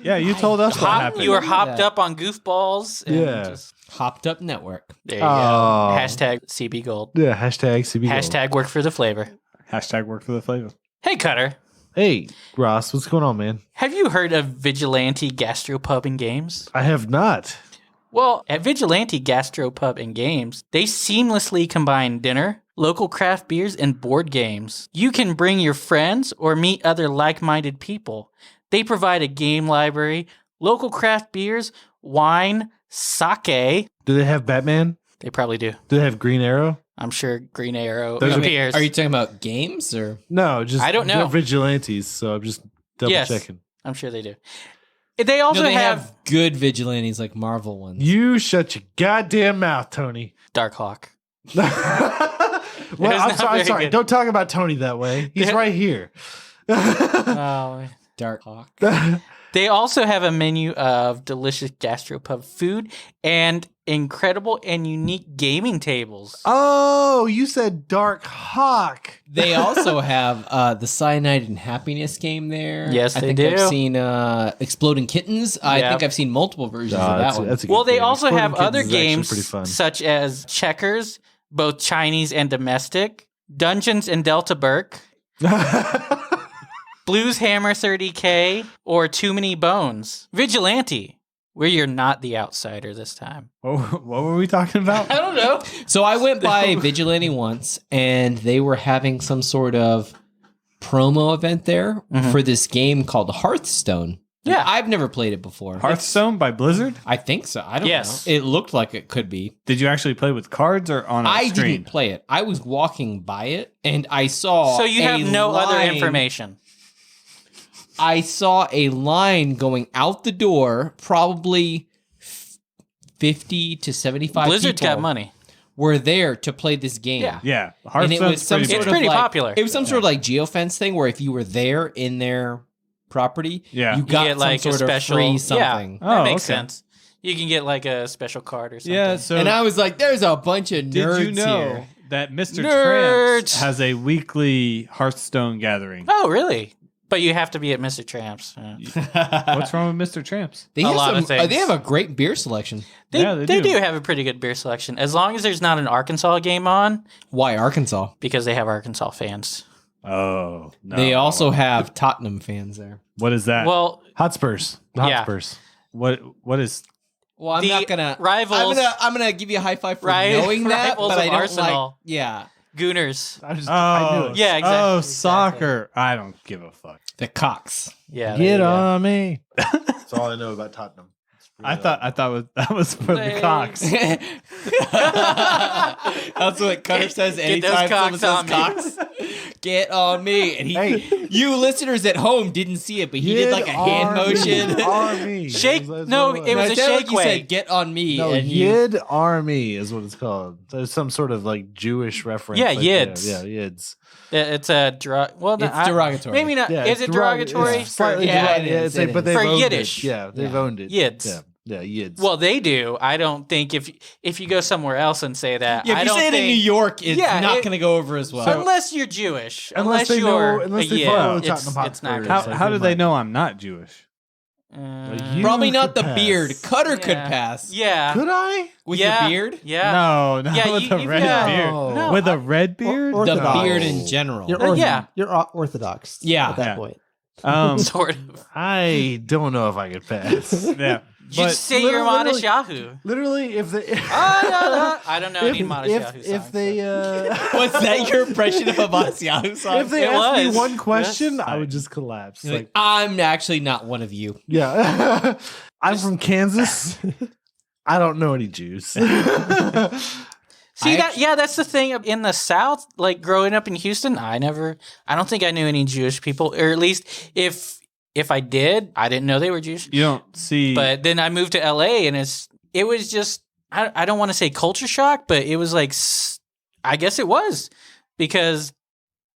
Yeah, you told us what Hop- happened. you were remember hopped that. up on goofballs. And Yeah. just, Hopped Up Network. there you Oh. go. Hashtag CB Gold. Yeah, hashtag CB. Hashtag work for the flavor. Hashtag work for the flavor. Hey, Cutter. Hey, Ross, what's going on, man? Have you heard of Vigilante Gastropub and Games? I have not. Well, at Vigilante Gastropub and Games, they seamlessly combine dinner, local craft beers, and board games. You can bring your friends or meet other like-minded people. They provide a game library, local craft beers, wine, sake. Do they have Batman? They probably do. Do they have Green Arrow? I'm sure Green Arrow Those are- appears. Are you talking about games or? No, just I don't know. They're vigilantes, so I'm just double Yes. checking. I'm sure they do. They also No, they have, have good vigilantes like Marvel ones. You shut your goddamn mouth, Tony. Darkhawk. Well, It's I'm not sorry. very I'm sorry. good. Don't talk about Tony that way. He's Yeah. right here. Oh. Dark Hawk. They also have a menu of delicious gastropub food and incredible and unique gaming tables. Oh, you said Dark Hawk. They also have the Cyanide and Happiness game there. Yes, I they think do. I've seen Exploding Kittens. I Yeah. think I've seen multiple versions of that one. a good Well, they game. also Exploding have Kittens other is actually games pretty fun. such as checkers, both Chinese and domestic, Dungeons and Delta Burke, Blues Hammer 30K, or Too Many Bones. Vigilante. where you're not the outsider this time. What were we talking about? I don't know. So I went by Vigilante once, and they were having some sort of promo event there for this game called Hearthstone. Yeah. I've never played it before. Hearthstone by Blizzard? I think so. I don't Yes. know. It looked like it could be. Did you actually play with cards or on a I screen? didn't play it. I was walking by it, and I saw So you have a no other line- information. I saw a line going out the door, probably 50 to 75 Blizzard's people got money. were there to play this game. Yeah. Yeah, And it Hearthstone's was some pretty sort It's of pretty like, popular. It was some sort of like geofence thing where if you were there in their property, Yeah. you You got get like some a sort special of free something. Yeah, that Oh, makes okay. sense. You can get like a special card or something. Yeah, so And I was like, "There's a bunch of nerds did you know here." that Mr. Nerds! Tramps has a weekly Hearthstone gathering? Oh, really? But you have to be at Mr. Tramps. What's wrong with Mr. Tramps? They A have lot of some, things. they have a great beer selection. They, Yeah, they they do do. have a pretty good beer selection. As long as there's not an Arkansas game on, Why Arkansas? because they have Arkansas fans. Oh, no. They also have Tottenham fans there. What is that? Well, Hotspurs. Yeah. Hotspurs. What is? Well, I'm The not gonna rivals- I'm gonna give you a high five for Right- knowing that, rivals but I of don't Arsenal. like. Yeah, Gooners. I just, Oh, I knew it. Yeah, exactly. Oh, exactly. soccer. I don't give a fuck. the Cox. Yeah. there Get you go. on me. That's all I know about Tottenham. It's really I thought that was for Hey. the Cox. That's what Cutter says Get those anytime someone cocks says on Cox. Get on me. And Hey. you listeners at home didn't see it, but he did like a hand motion. Army. Shake- That's no, what it was And a I sounded like shake you weight. said, "Get on me." No, and you, Yid Army is what it's called. There's some sort of like Jewish reference. Yeah, like, Yids. Yeah, Yids. It's a well, no, It's derogatory. Maybe not. Yeah, is it's it derogatory? It's slightly Yeah, derogatory. it Yeah, is, it's like, it but is. they've For owned Yiddish. it. Yeah, they've Yeah. owned it. Yids. Yeah, Yids. Well, they do. I don't think if you go somewhere else and say that, yeah, I if you don't say it think, in New York, it's Yeah, not it- going to go over as well. unless you're Jewish, Unless unless they you're know- unless a they Yid, follow it's Tottenham not Hotspur. going How, to. how do they know I'm not Jewish? You Probably not the could pass. beard. Cutter could Yeah. pass. Yeah. Could I? With yeah. your beard? Yeah. No, Yeah, with you- a you've red got- beard. No, With a red beard? Or- The Orthodox. beard in general. You're Yeah. You're orthodox. Yeah. At that Yeah. point. Sort of. I don't know if I could pass. Yeah. You say you're literally- modest Yahoo. Literally, if they, I don't know any modest Yahoo if songs. they, Was that your impression of a Boss Yahoo song? if they It asked me was. one question, Yes. I would just collapse. Like, Like, I'm actually not one of you. yeah, I'm from Kansas. I don't know any Jews. See I that? Yeah, that's the thing in the South. Like growing up in Houston, I don't think I knew any Jewish people, or at least if I did, I didn't know they were Jewish. You don't see. But then I moved to LA, and it was just I don't want to say culture shock, but it was like I guess it was because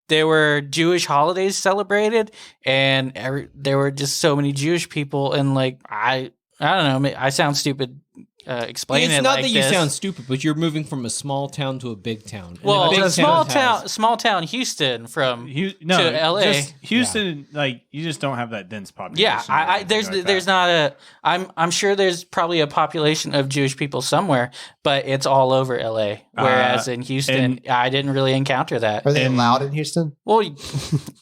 there were Jewish holidays celebrated, and there were just so many Jewish people, and like I don't know, I sound stupid explaining It's it not like that you this. sound stupid, but you're moving from a small town to a big town. And Well, a big small town Houston from to LA. Just Houston, like you just don't have that dense population. yeah, or anything like there's that. not I'm sure there's probably a population of Jewish people somewhere, but it's all over LA. Whereas in Houston, I didn't really encounter that. Are they allowed in Houston? Well,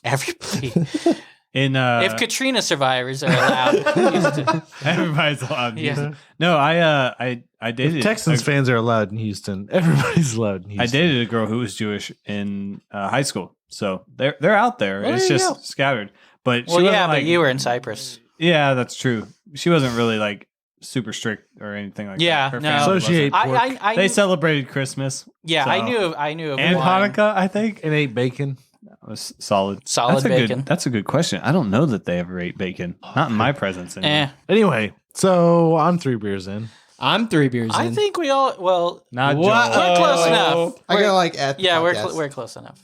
everybody. In If Katrina survivors are allowed, in Houston. everybody's allowed. in Yeah. Houston. No, I dated If Texans fans are allowed in Houston, everybody's allowed in Houston. I dated a girl who was Jewish in high school, so they're out there. Well, it's there you just go. scattered. But Well, she yeah, wasn't, but like, you were in Cyprus. Yeah, that's true. She wasn't really like super strict or anything like Yeah, that. Her no. family wasn't. Associate pork I They knew, celebrated Christmas. yeah, so- I knew of and one. Hanukkah, I think. and ate bacon. That was solid. Solid that's a bacon. That's a good question. I don't know that they ever ate bacon. Not in my presence. Anyway. Anyway, so I'm 3 beers in. I'm 3 beers in. I think we all Not What? Joel. we're close enough. I We're- gotta like at the yeah, podcast. we're close enough.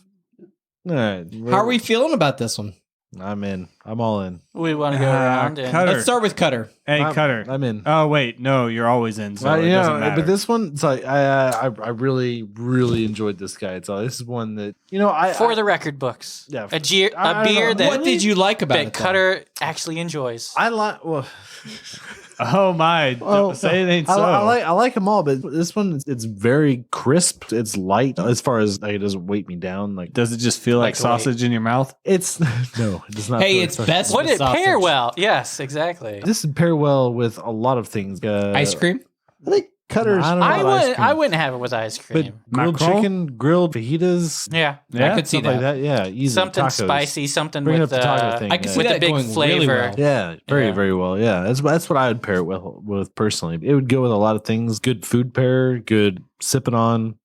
All right, How are we feeling about this one? I'm in. I'm all in. We want to go around and Cutter. Let's start with Cutter. Hey, I'm- Cutter. I'm in. Oh wait, no, you're always in. So it doesn't matter. but this one, it's like I really enjoyed this guy. So this is one that for the record books. Yeah, a I don't beer know. that What did you like about that it? though? Cutter actually enjoys. I like. Well, Oh my! Don't say it ain't so. I like them all, but this one it's very crisp. It's light as far as like, it doesn't weight me down. Like, Does it just feel like Like sausage in your mouth? it's no, it does not. Hey, feel like it's sausage. best Would with it pair sausage. well? Yes, exactly. This would pair well with a lot of things. Ice cream? I think Cutter's. I don't know I about ice would. cream. I wouldn't have it with ice But cream. grilled Mackerel? chicken, grilled fajitas, Yeah, I could see stuff like that. that. Yeah, easy. something Tacos. spicy, something Bring it with up the taco thing. I could yeah. see With that the big going flavor. really well. Yeah, very, Yeah. very well. Yeah, that's what I would pair it with personally. It would go with a lot of things. Good food pair, good sipping on.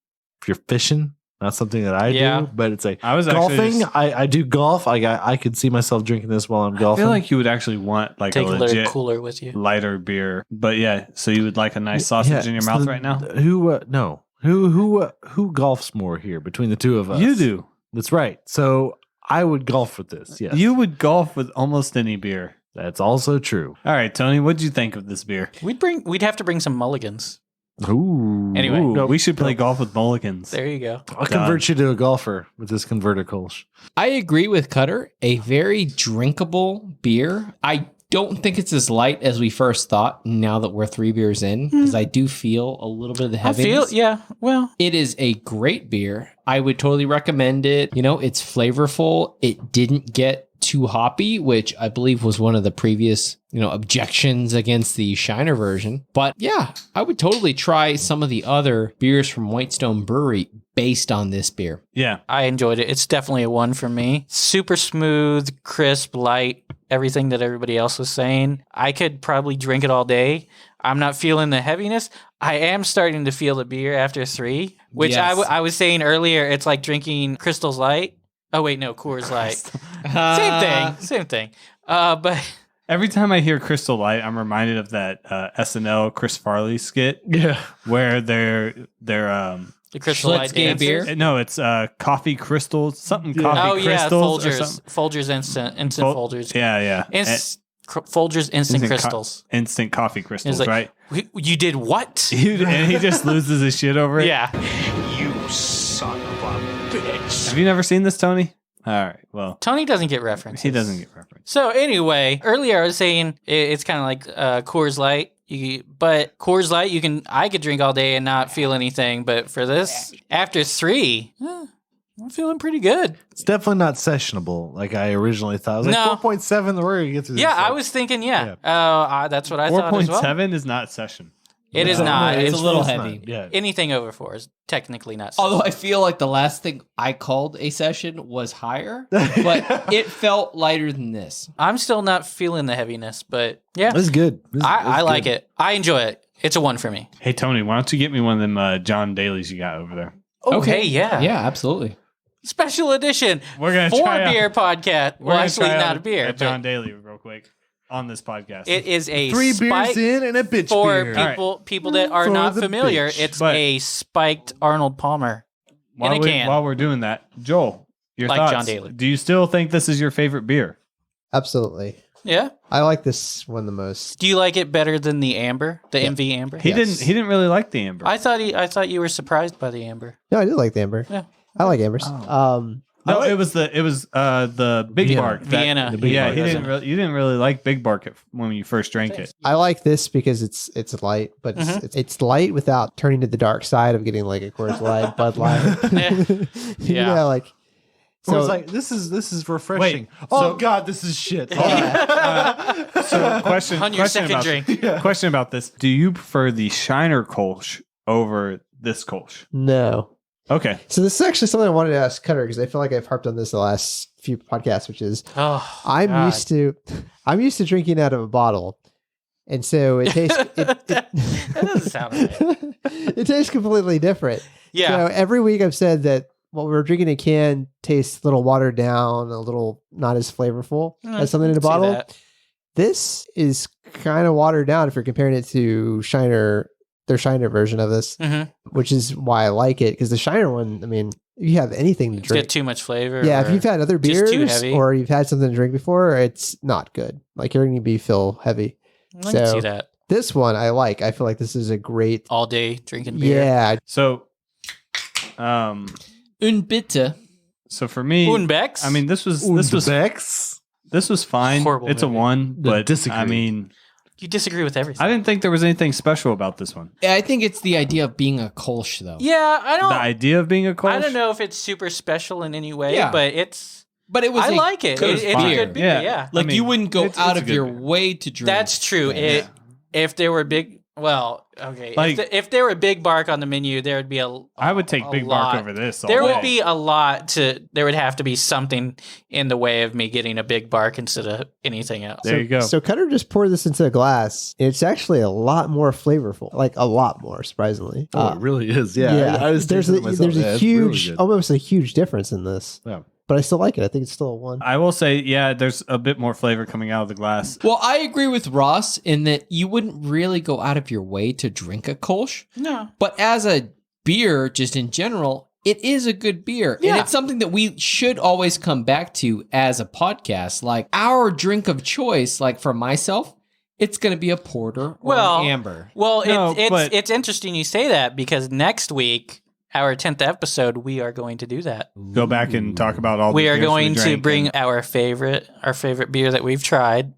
If you're fishing, not something that I Yeah. do, but it's like I was actually golfing. just- I do golf. I could see myself drinking this while I'm I golfing. feel like you would actually want like take a a little legit cooler with you. lighter beer. But yeah, so you would like a nice sausage in your mouth right now? Who? No. Who golfs more here between the two of us? You do. That's right. So I would golf with this. Yes, You would golf with almost any beer. That's also true. All right, Tony, what'd you think of this beer? We'd have to bring some mulligans. Ooh. Anyway. Ooh, No, we should play no. golf with mulligans. There you go. I'll convert you to a golfer with this Konverter Kolsch. I agree with Cutter. A very drinkable beer. I don't think it's as light as we first thought now that we're 3 beers in, because I do feel a little bit of the I heaviness. feel. Yeah. Well. It is a great beer. I would totally recommend it. You know, it's flavorful. It didn't get too hoppy, which I believe was one of the previous, objections against the Shiner version. But yeah, I would totally try some of the other beers from Whitestone Brewery based on this beer. Yeah. I enjoyed it. It's definitely a 1 for me. Super smooth, crisp, light, everything that everybody else was saying. I could probably drink it all day. I'm not feeling the heaviness. I am starting to feel the beer after 3, which Yes. I was saying earlier, it's like drinking Crystal's Light. Oh, wait, no, Coors Light. Same thing. But Every time I hear Crystal Light, I'm reminded of that SNL Chris Farley skit Yeah. where they're the Crystal Schlitz Light gay dancers. beer? no, it's coffee crystals, something Yeah. coffee Oh, yeah, crystals or Folgers. something. Folgers Instant Folgers. Yeah, yeah. Folgers Instant co- Crystals. instant coffee crystals, like, right? You did what? And he just loses his shit over it. Yeah. You son of a bitch. Have you never seen this, Tony? All right. Well, Tony doesn't get references. he doesn't get reference. So anyway, earlier I was saying it's kind of like Coors Light. But Coors Light, I could drink all day and not feel anything. But for this, after 3, I'm feeling pretty good. It's definitely not sessionable like I originally thought. I was like No. 4.7. We're going to get through this. Yeah, like- I was thinking, that's what I thought as well. 4.7 is not session. It is No, not. it's a little not. heavy. Yeah. Anything over 4 is technically not. Although I feel like the last thing I called a session was higher, but it felt lighter than this. I'm still not feeling the heaviness, but yeah, This is good. I like it. I enjoy it. It's a 1 for me. Hey, Tony, why don't you get me one of them John Daly's you got over there? Okay, yeah. Yeah, absolutely. Special edition. We're going to 4 try beer podcast. We're Well, gonna actually, try not out a beer. John But Daly real quick on this podcast. it is a 3 spike beers in and a bitch for beer. people that are For not the familiar. bitch. It's But- a spiked Arnold Palmer in a can. While we're doing that, Joel, your Like thoughts. John Daly. Do you still think this is your favorite beer? Absolutely. Yeah. I like this one the most. Do you like it better than the Amber, the MV Amber? He Yes. didn't really like the amber. I thought you were surprised by the Amber. No, I do like the amber. Yeah. I like ambers. No, it was the Big Vienna. Bark. Vienna. the Big Yeah, Bark. you didn't really like Big Bark when you first drank it. I like this because it's light, but it's light without turning to the dark side of getting like a Coors Light, Bud Light. Yeah. Yeah, like So so. it's like this is refreshing. Wait, oh so- God, this is shit. So question On your second about, drink. Question about this: do you prefer the Shiner Kolsch over this Kolsch? No. Okay, So this is actually something I wanted to ask Cutter because I feel like I've harped on this the last few podcasts, which is Oh, I'm God. used to drinking out of a bottle, and so it tastes That doesn't sound right. it tastes completely different. Yeah. So every week I've said that what we're drinking in a can tastes a little watered down, a little not as flavorful as something in a See bottle. that. This is kind of watered down if you're comparing it to Shiner, their Shiner version of this, Mhm. which is why I like it. Because the Shiner one, I mean, if you have anything to It's drink. got too much flavor. Yeah, if or you've had other just too beers heavy. or you've had something to drink before, it's not good. Like you're going to feel heavy. I can so- see that. This one I like. I feel like this is a great. All day drinking beer. Yeah, so Un bitte. so for me, Unbex. I mean, this was Bex. fine. Horrible It's a movie. 1, but disagree. I mean, You disagree with everything. I didn't think there was anything special about this one. I think it's the idea of being a Kolsch, though. Yeah, I don't. The idea of being a Kolsch? I don't know if it's super special in any way, Yeah. but it's. But it was. I like it. good It's a beer. good beer. Yeah. Like I mean, you wouldn't go it's out a of good your beer. way to drink. That's true. that. If there were big, well, okay. Like- if there were Big Bark on the menu, there would be I would take Big lot. Bark over this. All There day. would be a lot to. There would have to be something in the way of me getting a Big Bark instead of anything else. There you go. So Cutter just poured this into a glass. It's actually a lot more flavorful, like a lot more, surprisingly. Oh, it really is. Yeah. I was there's tasting a, it myself. there's Yeah, a it's really huge, good. almost a huge difference in this. Yeah. But I still like it. I think it's still a 1. I will say, yeah, there's a bit more flavor coming out of the glass. Well, I agree with Ross in that you wouldn't really go out of your way to drink a Kolsch. No. But as a beer, just in general, it is a good beer. And Yeah. it's something that we should always come back to as a podcast. Like our drink of choice, like for myself, it's going to be a porter or an amber. Well, No, but- it's interesting you say that because next week, our 10th episode, we are going to do that. Go back and talk about all the We are beers going to drank bring and- our favorite beer that we've tried,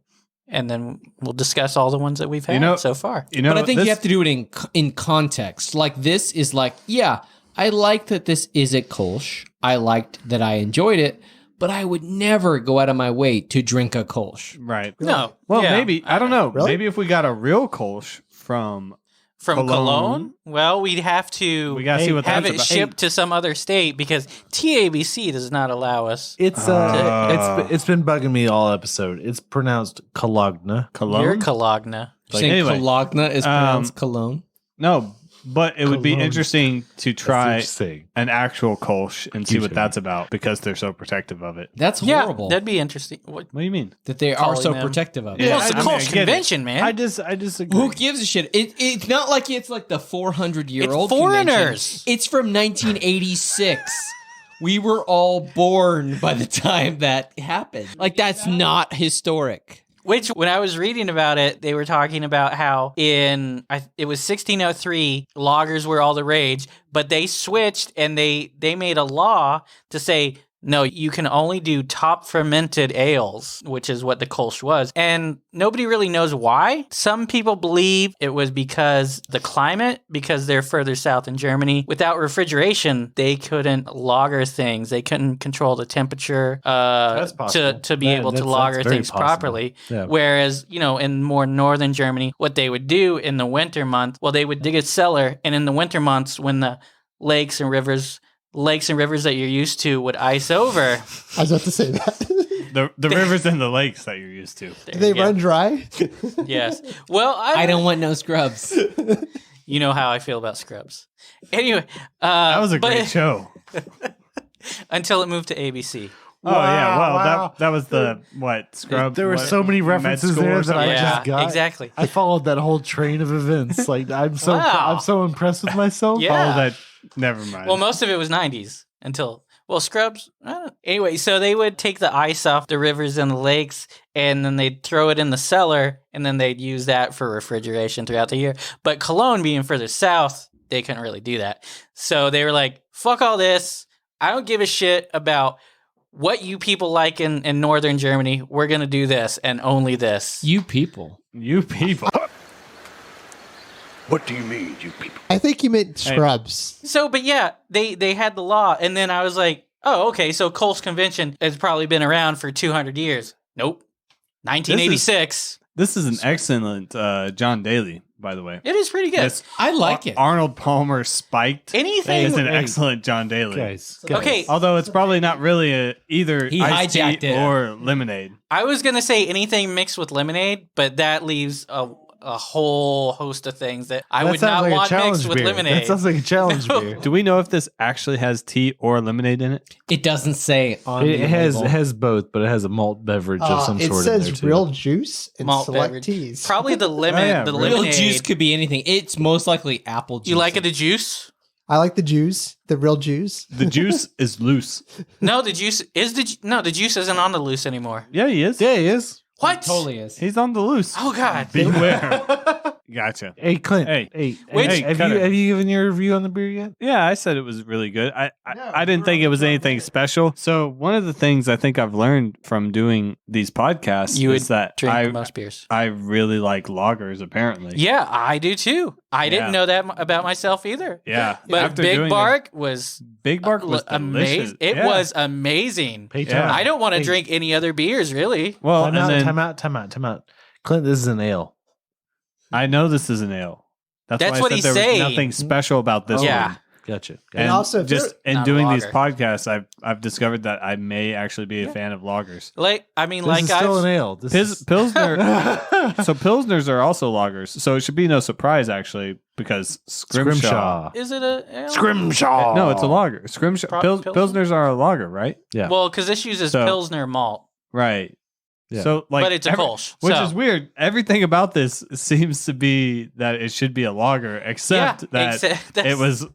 and then we'll discuss all the ones that we've had so far. You know, But I think this- you have to do it in context. Like this is like, yeah, I like that this is a Kolsch. I liked that I enjoyed it, but I would never go out of my way to drink a Kolsch. Right. No. Well, Yeah. maybe. I don't know. Really? Maybe if we got a real Kolsch from From Cologne. Cologne? Well, we'd have to We gotta see what have that's it about. shipped to some other state because TABC does not allow us. It's it's been bugging me all episode. It's pronounced Cologne. Cologne. You're Cologne. You're saying anyway, Cologne is pronounced Cologne. No, but it would be Cologne. interesting to try Interesting. an actual Kolsch and see what Future. that's about because they're so protective of it. That's Yeah, horrible that'd be interesting. What? What do you mean? that they are calling so them- protective of it. Yeah, Well, it's a I mean, I Kolsch get it. convention, man. I disagree. Who gives a shit? It's not like it's like the 400-year-old It's foreigners. convention. It's from 1986. We were all born by the time that happened. Like that's not historic. Which, when I was reading about it, they were talking about how it was 1603, lagers were all the rage, but they switched and they made a law to say, no, you can only do top fermented ales, which is what the Kolsch was. And nobody really knows why. Some people believe it was because the climate, because they're further south in Germany. Without refrigeration, they couldn't lager things. They couldn't control the temperature That's possible. to be Yeah, able to that's lager very things possible. properly. Yeah. Whereas, in more northern Germany, what they would do in the winter month, well, they would dig a cellar, and in the winter months, when the lakes and rivers that you're used to would ice over. I was about to say that. The rivers and the lakes that you're used to. Do they run dry? Yes. Well, I don't want no scrubs. You know how I feel about Scrubs. Anyway, That was a great show. until it moved to ABC. Oh yeah, well wow. that was the Scrub. There were what, so many med references school or there that something? I Yeah, just got. exactly. I followed that whole train of events. Like I'm so Wow. I'm so impressed with myself. Yeah. All that. Never mind. Well, most of it was 90s until, Scrubs. I don't know. Anyway, so they would take the ice off the rivers and the lakes, and then they'd throw it in the cellar, and then they'd use that for refrigeration throughout the year. But Cologne being further south, they couldn't really do that. So they were like, fuck all this. I don't give a shit about what you people like in northern Germany. We're going to do this and only this. You people. you people. What do you mean, you people? I think you meant Scrubs. So, but yeah, they had the law, and then I was like, oh, okay, so Kolsch Convention has probably been around for 200 years. Nope. 1986. This is an excellent John Daly, by the way. It is pretty good. This I like it. Arnold Palmer Spiked Anything. is an excellent John Daly. Guys. Okay, Although it's probably not really either He iced tea hijacked it. or lemonade. I was going to say anything mixed with lemonade, but that leaves a whole host of things that I That would sounds not like a want challenge mixed with beer. lemonade. That sounds like a challenge No. beer. Do we know if this actually has tea or lemonade in it? It doesn't say on It the has label. both, but it has a malt beverage of some It sort in there says too. real juice and Malt select beverage. teas. Probably the lemon, yeah, the real Real lemonade. juice could be anything. It's most likely apple juice. You like it, the juice? I like the juice, the real juice. The juice is loose. No, the juice isn't on the loose anymore. Yeah, he is. Yeah, he is. What? Totally is. He's on the loose. Oh God. Beware. Gotcha. Hey, Clint. Hey. Which- have Cutter. you given your review on the beer yet? Yeah, I said it was really good. I didn't think it was anything special. So one of the things I think I've learned from doing these podcasts You is would that drink most beers. I really like lagers. Apparently, Yeah, I do too. I didn't Yeah. know that about myself either. yeah. But After Big doing Bark was Big Bark was delicious. amazing. It Yeah. was amazing. Pay Yeah. time. I don't want to Hey, drink any other beers, really. Well, Time and out, then time out. Clint, this is an ale. I know this is an ale. That's why I what said he's there saying. was nothing special about this Yeah. one. Gotcha. And also, if just you're- in Not a doing these lager. podcasts, I've discovered that I may actually be a fan of lagers. Like, I mean, This like is still an I've ale. This is Pilsner. So Pilsners are also lagers. So it should be no surprise actually because Scrimshaw. is it a ale? Scrimshaw. No, it's a lager. Scrimshaw. Pilsner? Pilsners are a lager, right? Yeah. Well, because this uses So- Pilsner malt, Right. Yeah. So like, but it's a Kolsch, which so- is weird. Everything about this seems to be that it should be a lager, except that except that's it was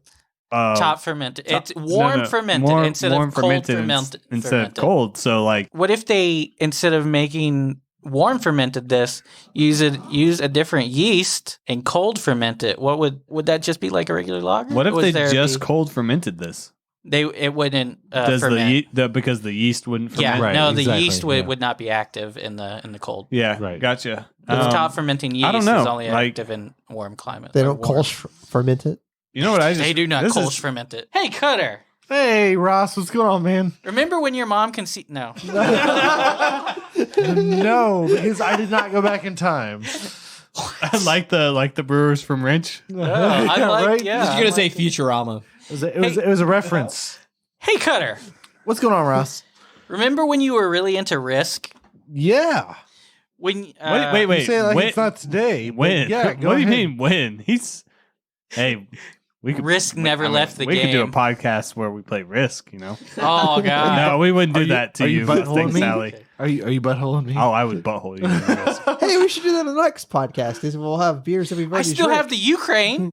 top fermented. top- It's warm fermented instead of cold fermented. instead of cold. So like, What if they, instead of making warm fermented this, use a different yeast and cold ferment it? What would that just be like a regular lager? what if Would they there just be- cold fermented this? it wouldn't Does ferment. because the yeast wouldn't ferment? Yeah, Right, no, the exactly, yeast yeah. would not be active in the cold. Yeah, Right. Gotcha. The top fermenting yeast I don't know, is only like- active in warm climate. They or don't warm. Kolsch ferment it. You know what I just? They do not this Kolsch is- ferment it. Hey, Cutter, Hey, Ross, what's going on, man? remember when your mom can see? No. No, because I did not go back in time. like the brewers from Wrench. I'm like, right? yeah. You're gonna say Futurama. It was a reference. Hey, Cutter, What's going on, Ross? remember when you were really into Risk? Yeah. When Wait. You say it like when? it's not today. but When? Yeah. Go What do you ahead. mean when? Hey, we could Risk never left the we game. could do a podcast where we play Risk. You know? Oh God. No, we wouldn't do Are you- that to are you you, buttholing listening, me? Sally. Are you buttholing me? Oh, I would butthole you. in Risk. Hey, we should do that on the next podcast. Is we'll have beers that we've I already still drank. have the Ukraine.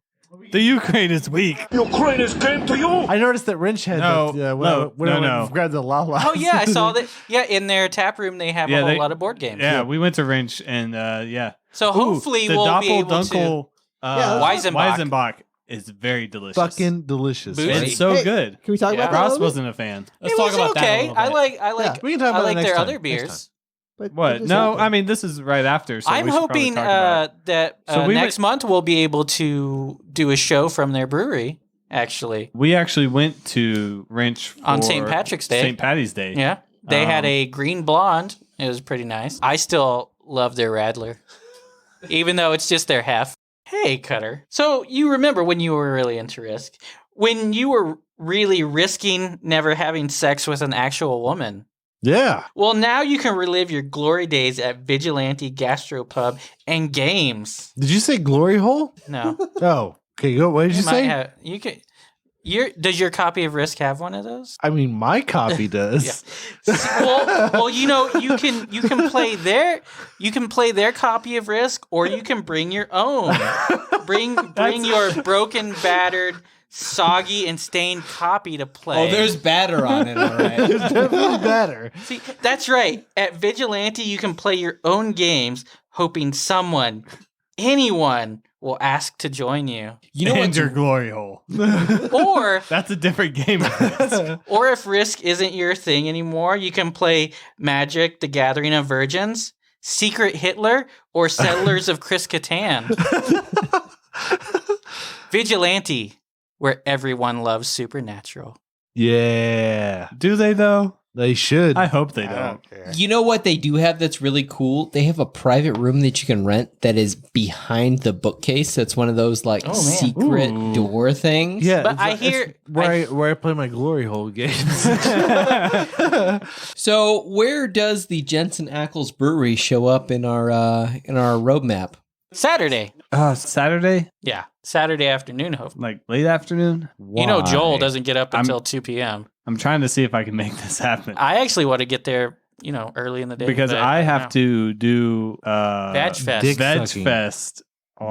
The Ukraine is weak. Ukrainians came to you. I noticed that Wrench had No, that, no, when I no, went and grabbed the Lala. Oh yeah, I saw that. Yeah, in their tap room they have Yeah, a whole they- lot of board games. Yeah, we went to Wrench and yeah. So hopefully the we'll be able to. Doppeldunkel, Weizenbach. Weizenbach is very delicious. Fucking delicious. Boozy. right? It's so Hey, good. Can we talk Yeah. about that? a Ross little bit? wasn't a fan. Let's It talk was about that. okay. A little bit. I like. Yeah. We can talk about I it like next their time. other Next beers. But What? just No, open. I mean this is right after. So I'm we should probably hoping talk about that So we next month we'll be able to do a show from their brewery. Actually, We actually went to Wrench On for St. Patrick's Day. St. Patty's Day. yeah, they had Um, a green blonde. It was pretty nice. I still love their Radler, even though it's just their hef. Hey, Cutter. So you remember when you were really into Risk? When you were really risking never having sex with an actual woman? Yeah. Well, now you can relive your glory days at Vigilante Gastropub and Games. Did you say glory hole? No, Oh, okay. Go. What did you might say? have- you can. Does your copy of Risk have one of those? I mean, my copy does. Well, you know, you can play their copy of Risk, or you can bring your own. Bring your broken, battered, soggy, and stained copy to play. Oh, there's batter on it, all right. It's definitely better. See, that's right. At Vigilante, you can play your own games, hoping anyone will ask to join you. You know and what's your glory hole. Or That's a different game. or if Risk isn't your thing anymore, you can play Magic: The Gathering of Virgins, Secret Hitler, or Settlers of Chris Catan. Vigilante, where everyone loves supernatural. Yeah. Do they though? They should. I hope they don't. You know what they do have that's really cool? They have a private room that you can rent that is behind the bookcase. That's one of those like Oh, man. secret Ooh. door things. Yeah, But it's I like- hear- it's where I play my glory hole games. So where does the Jensen Ackles Brewery show up in our roadmap? Saturday. Saturday, Yeah, Saturday afternoon, hopefully. like late afternoon. You know, Joel Why? doesn't get up I'm- until 2 p.m. I'm trying to see if I can make this happen I actually want to get there, early in the day. because but I don't have know. to do Veg Fest. Dick Veg sucking. Fest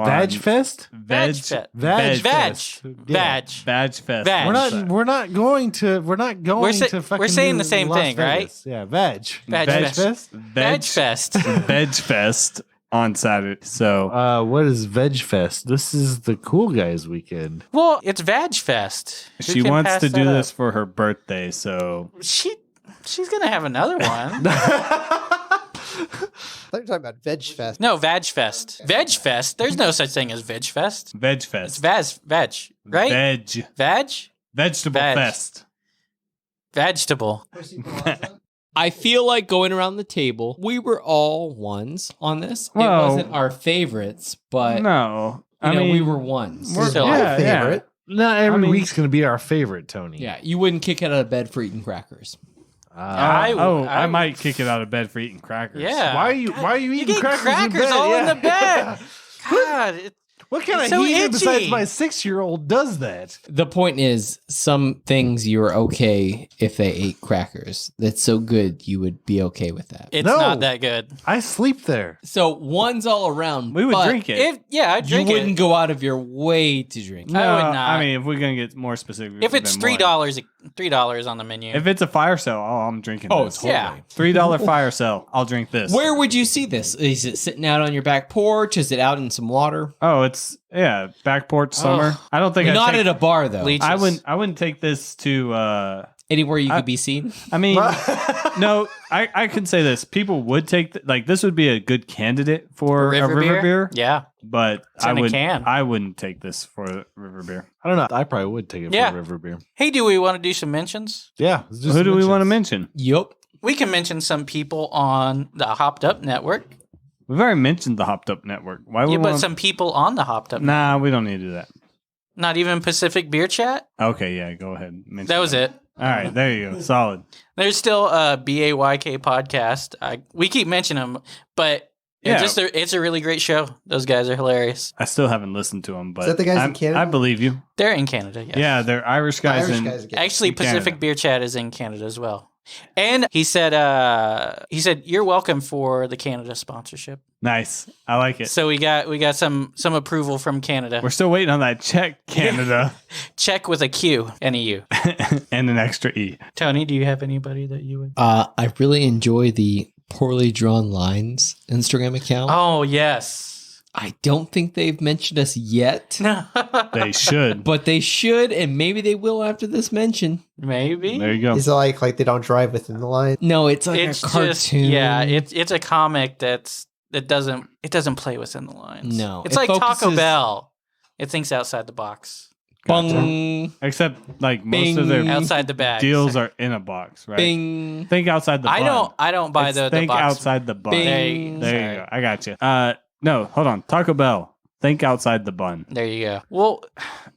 Vag Fest? Vag Vag Vag. Fest. Yeah. Vag Fest. Vag. We're not going to fucking we're saying do the same Las thing, right? Vegas. Yeah, Vag. Vag Fest. Vag Fest. Veg Fest on Saturday. So What is Veg Fest? This is the cool guys weekend. Well, it's Vag Fest. Who she can wants pass to do that this up? for her birthday. So She's gonna have another one. I thought you were talking about Veg Fest. No, Vag Fest. Veg Fest. There's no such thing as Veg Fest. Veg It's Fest. veg, right? Vag? Vegetable Veg. Fest. Vegetable. I feel like going around the table, we were all ones on this. It Well, wasn't our favorites, but No, you know, we were ones. We're So, my My favorite. Not every I mean- week's going to be our favorite, Tony. yeah, you wouldn't kick it out of bed for eating crackers. I might kick it out of bed for eating crackers. Yeah. Why are you You eating get crackers in bed? all in Yeah. the bed. God, What kind It's of so heathen besides itchy. my 6-year-old does that? The point is, some things you are okay if they ate crackers. That's so good, you would be okay with that. it's No. not that good. I sleep there. So one's all around. We would but drink it. I'd You drink wouldn't it. go out of your way to drink. I would not. I mean, if we're gonna get more specific, If it's then more. $3 on the menu. If it's a fire sale, I'm drinking Oh, this. totally. Yeah. $3 fire sale, I'll drink this. Where would you see this? Is it sitting out on your back porch? Is it out in some water? Oh, it's back porch summer. I don't think Not I'd at a bar though. Leeches. I wouldn't take this to. Anywhere you could be seen. I mean, no, I can say this. People would take this would be a good candidate for a river beer. Yeah. But It's in a can. I wouldn't take this for river beer. I don't know. I probably would take it Yeah. for river beer. Hey, do we want to do some mentions? Yeah. Who do we want to mention? Yup. We can mention some people on the Hopped Up Network. We've already mentioned the Hopped Up Network. Why would Yeah, we but want? some people on the Hopped Up. Nah, we don't need to do that. Not even Pacific Beer Chat. Okay, yeah, go ahead. Mention That was it. All right, there you go. Solid. There's still a BAYK podcast. We keep mentioning them, but Yeah. it's a really great show. Those guys are hilarious. I still haven't listened to them, but that the guys in Canada? I believe you. They're in Canada. Yes. Yeah, they're Irish guys. Irish and guys again. Actually, in Canada. Pacific Beer Chat is in Canada as well. And he said you're welcome for the Canada sponsorship. Nice. I like it. So we got some approval from Canada. We're still waiting on that check, Canada, Check with a Q and a U. and an extra E. Tony, do you have anybody that you would? I really enjoy the Poorly Drawn Lines Instagram account. Oh yes. I don't think they've mentioned us yet, No. They should. but they should, and maybe they will after this mention. Maybe. There you go. Is it like they don't drive within the line? No, it's like It's a cartoon. just it's a comic that doesn't play within the lines. No, It's it like Taco focuses- Bell. It thinks outside the box, Bung, Except most Bing. of their outside the bag. deals are in a box, right? bing. Think outside the bun. I don't buy It's the think box. outside the bun. Bing. There you Sorry. go. I got you. No, hold on. Taco Bell. Think outside the bun. There you go. Well,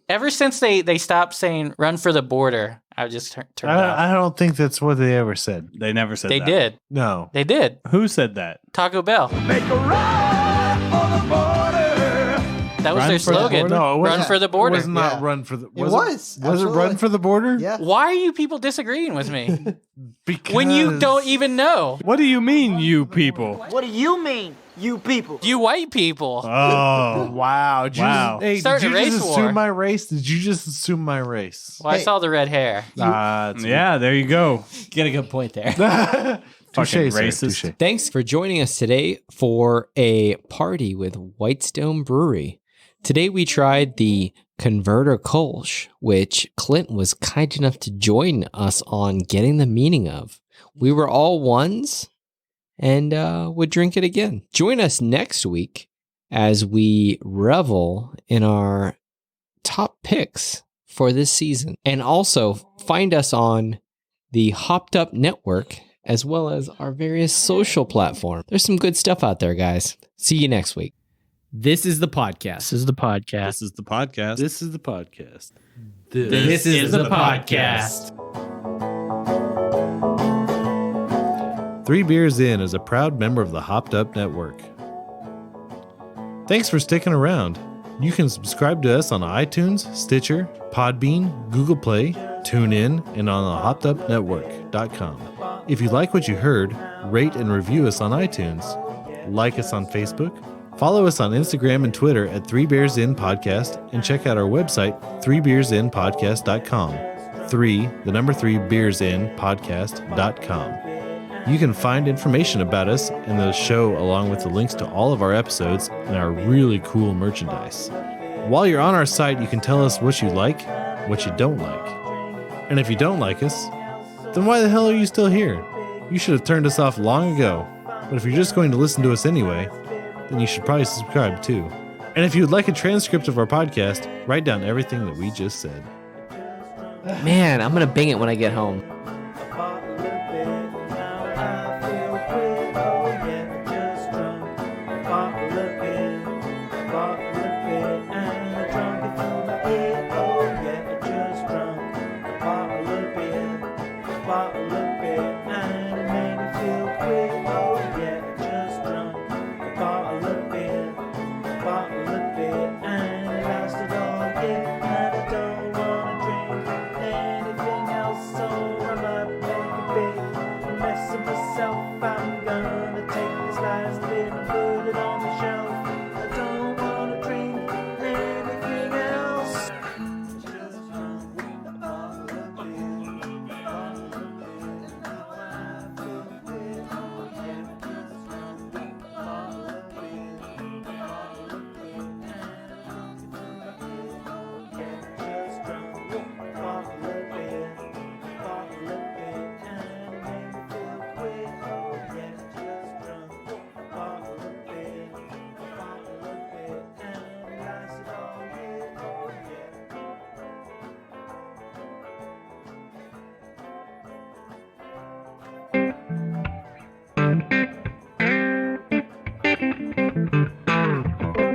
ever since they stopped saying "run for the border," I just turned it off. I don't think that's what they ever said. They never said They that. did. No. They did. Who said that? Taco Bell. That was Run their for the slogan. border? No, it wasn't. Run for the border. It was not Yeah. run for the. It was. Was it Absolutely. run for the border? Yeah. Why are you people disagreeing with me Because when you don't even know? What do you mean, you people? What do you mean, you people? You white people. Oh, Wow. Did you Wow. Just, hey, Starting did a you just race assume war. my race? Did you just assume my race? Well, I Hey. saw the red hair. yeah. There you go. Get a good point there. Fucking Touche, racist. touche. Thanks for joining us today for a party with Whitestone Brewery. Today we tried the Konverter Kolsch, which Clint was kind enough to join us on getting the meaning of. We were all ones and would drink it again. Join us next week as we revel in our top picks for this season. And also find us on the Hopped Up Network as well as our various social platforms. There's some good stuff out there, guys. See you next week. This is the podcast. This is the podcast. This is the podcast. This is the podcast. This is the podcast. 3 Beers In is a proud member of the Hopped Up Network. Thanks for sticking around. You can subscribe to us on iTunes, Stitcher, Podbean, Google Play, TuneIn, and on the hoppedupnetwork.com. If you like what you heard, rate and review us on iTunes. Like us on Facebook. Follow us on Instagram and Twitter at 3 Beers In Podcast and check out our website, 3beersinpodcast.com. 3 beersinpodcast.com. You can find information about us and the show along with the links to all of our episodes and our really cool merchandise. While you're on our site, you can tell us what you like, what you don't like. And if you don't like us, then why the hell are you still here? You should have turned us off long ago. But if you're just going to listen to us anyway, then you should probably subscribe too. And if you would like a transcript of our podcast, write down everything that we just said. Man, I'm going to bing it when I get home.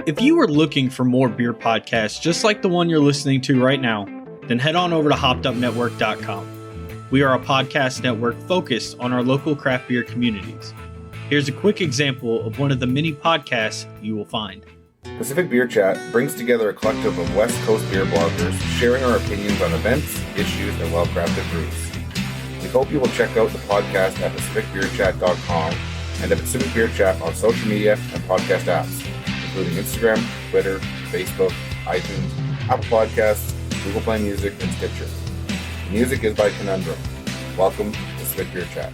If you are looking for more beer podcasts just like the one you're listening to right now, then head on over to hoppedupnetwork.com. We are a podcast network focused on our local craft beer communities. Here's a quick example of one of the many podcasts you will find. Pacific Beer Chat brings together a collective of West Coast beer bloggers sharing our opinions on events, issues, and well-crafted brews. We hope you will check out the podcast at pacificbeerchat.com and at Pacific Beer Chat on social media and podcast apps, including Instagram, Twitter, Facebook, iTunes, Apple Podcasts, Google Play Music, and Stitcher. The music is by Conundrum. Welcome to Pacific Beer Chat.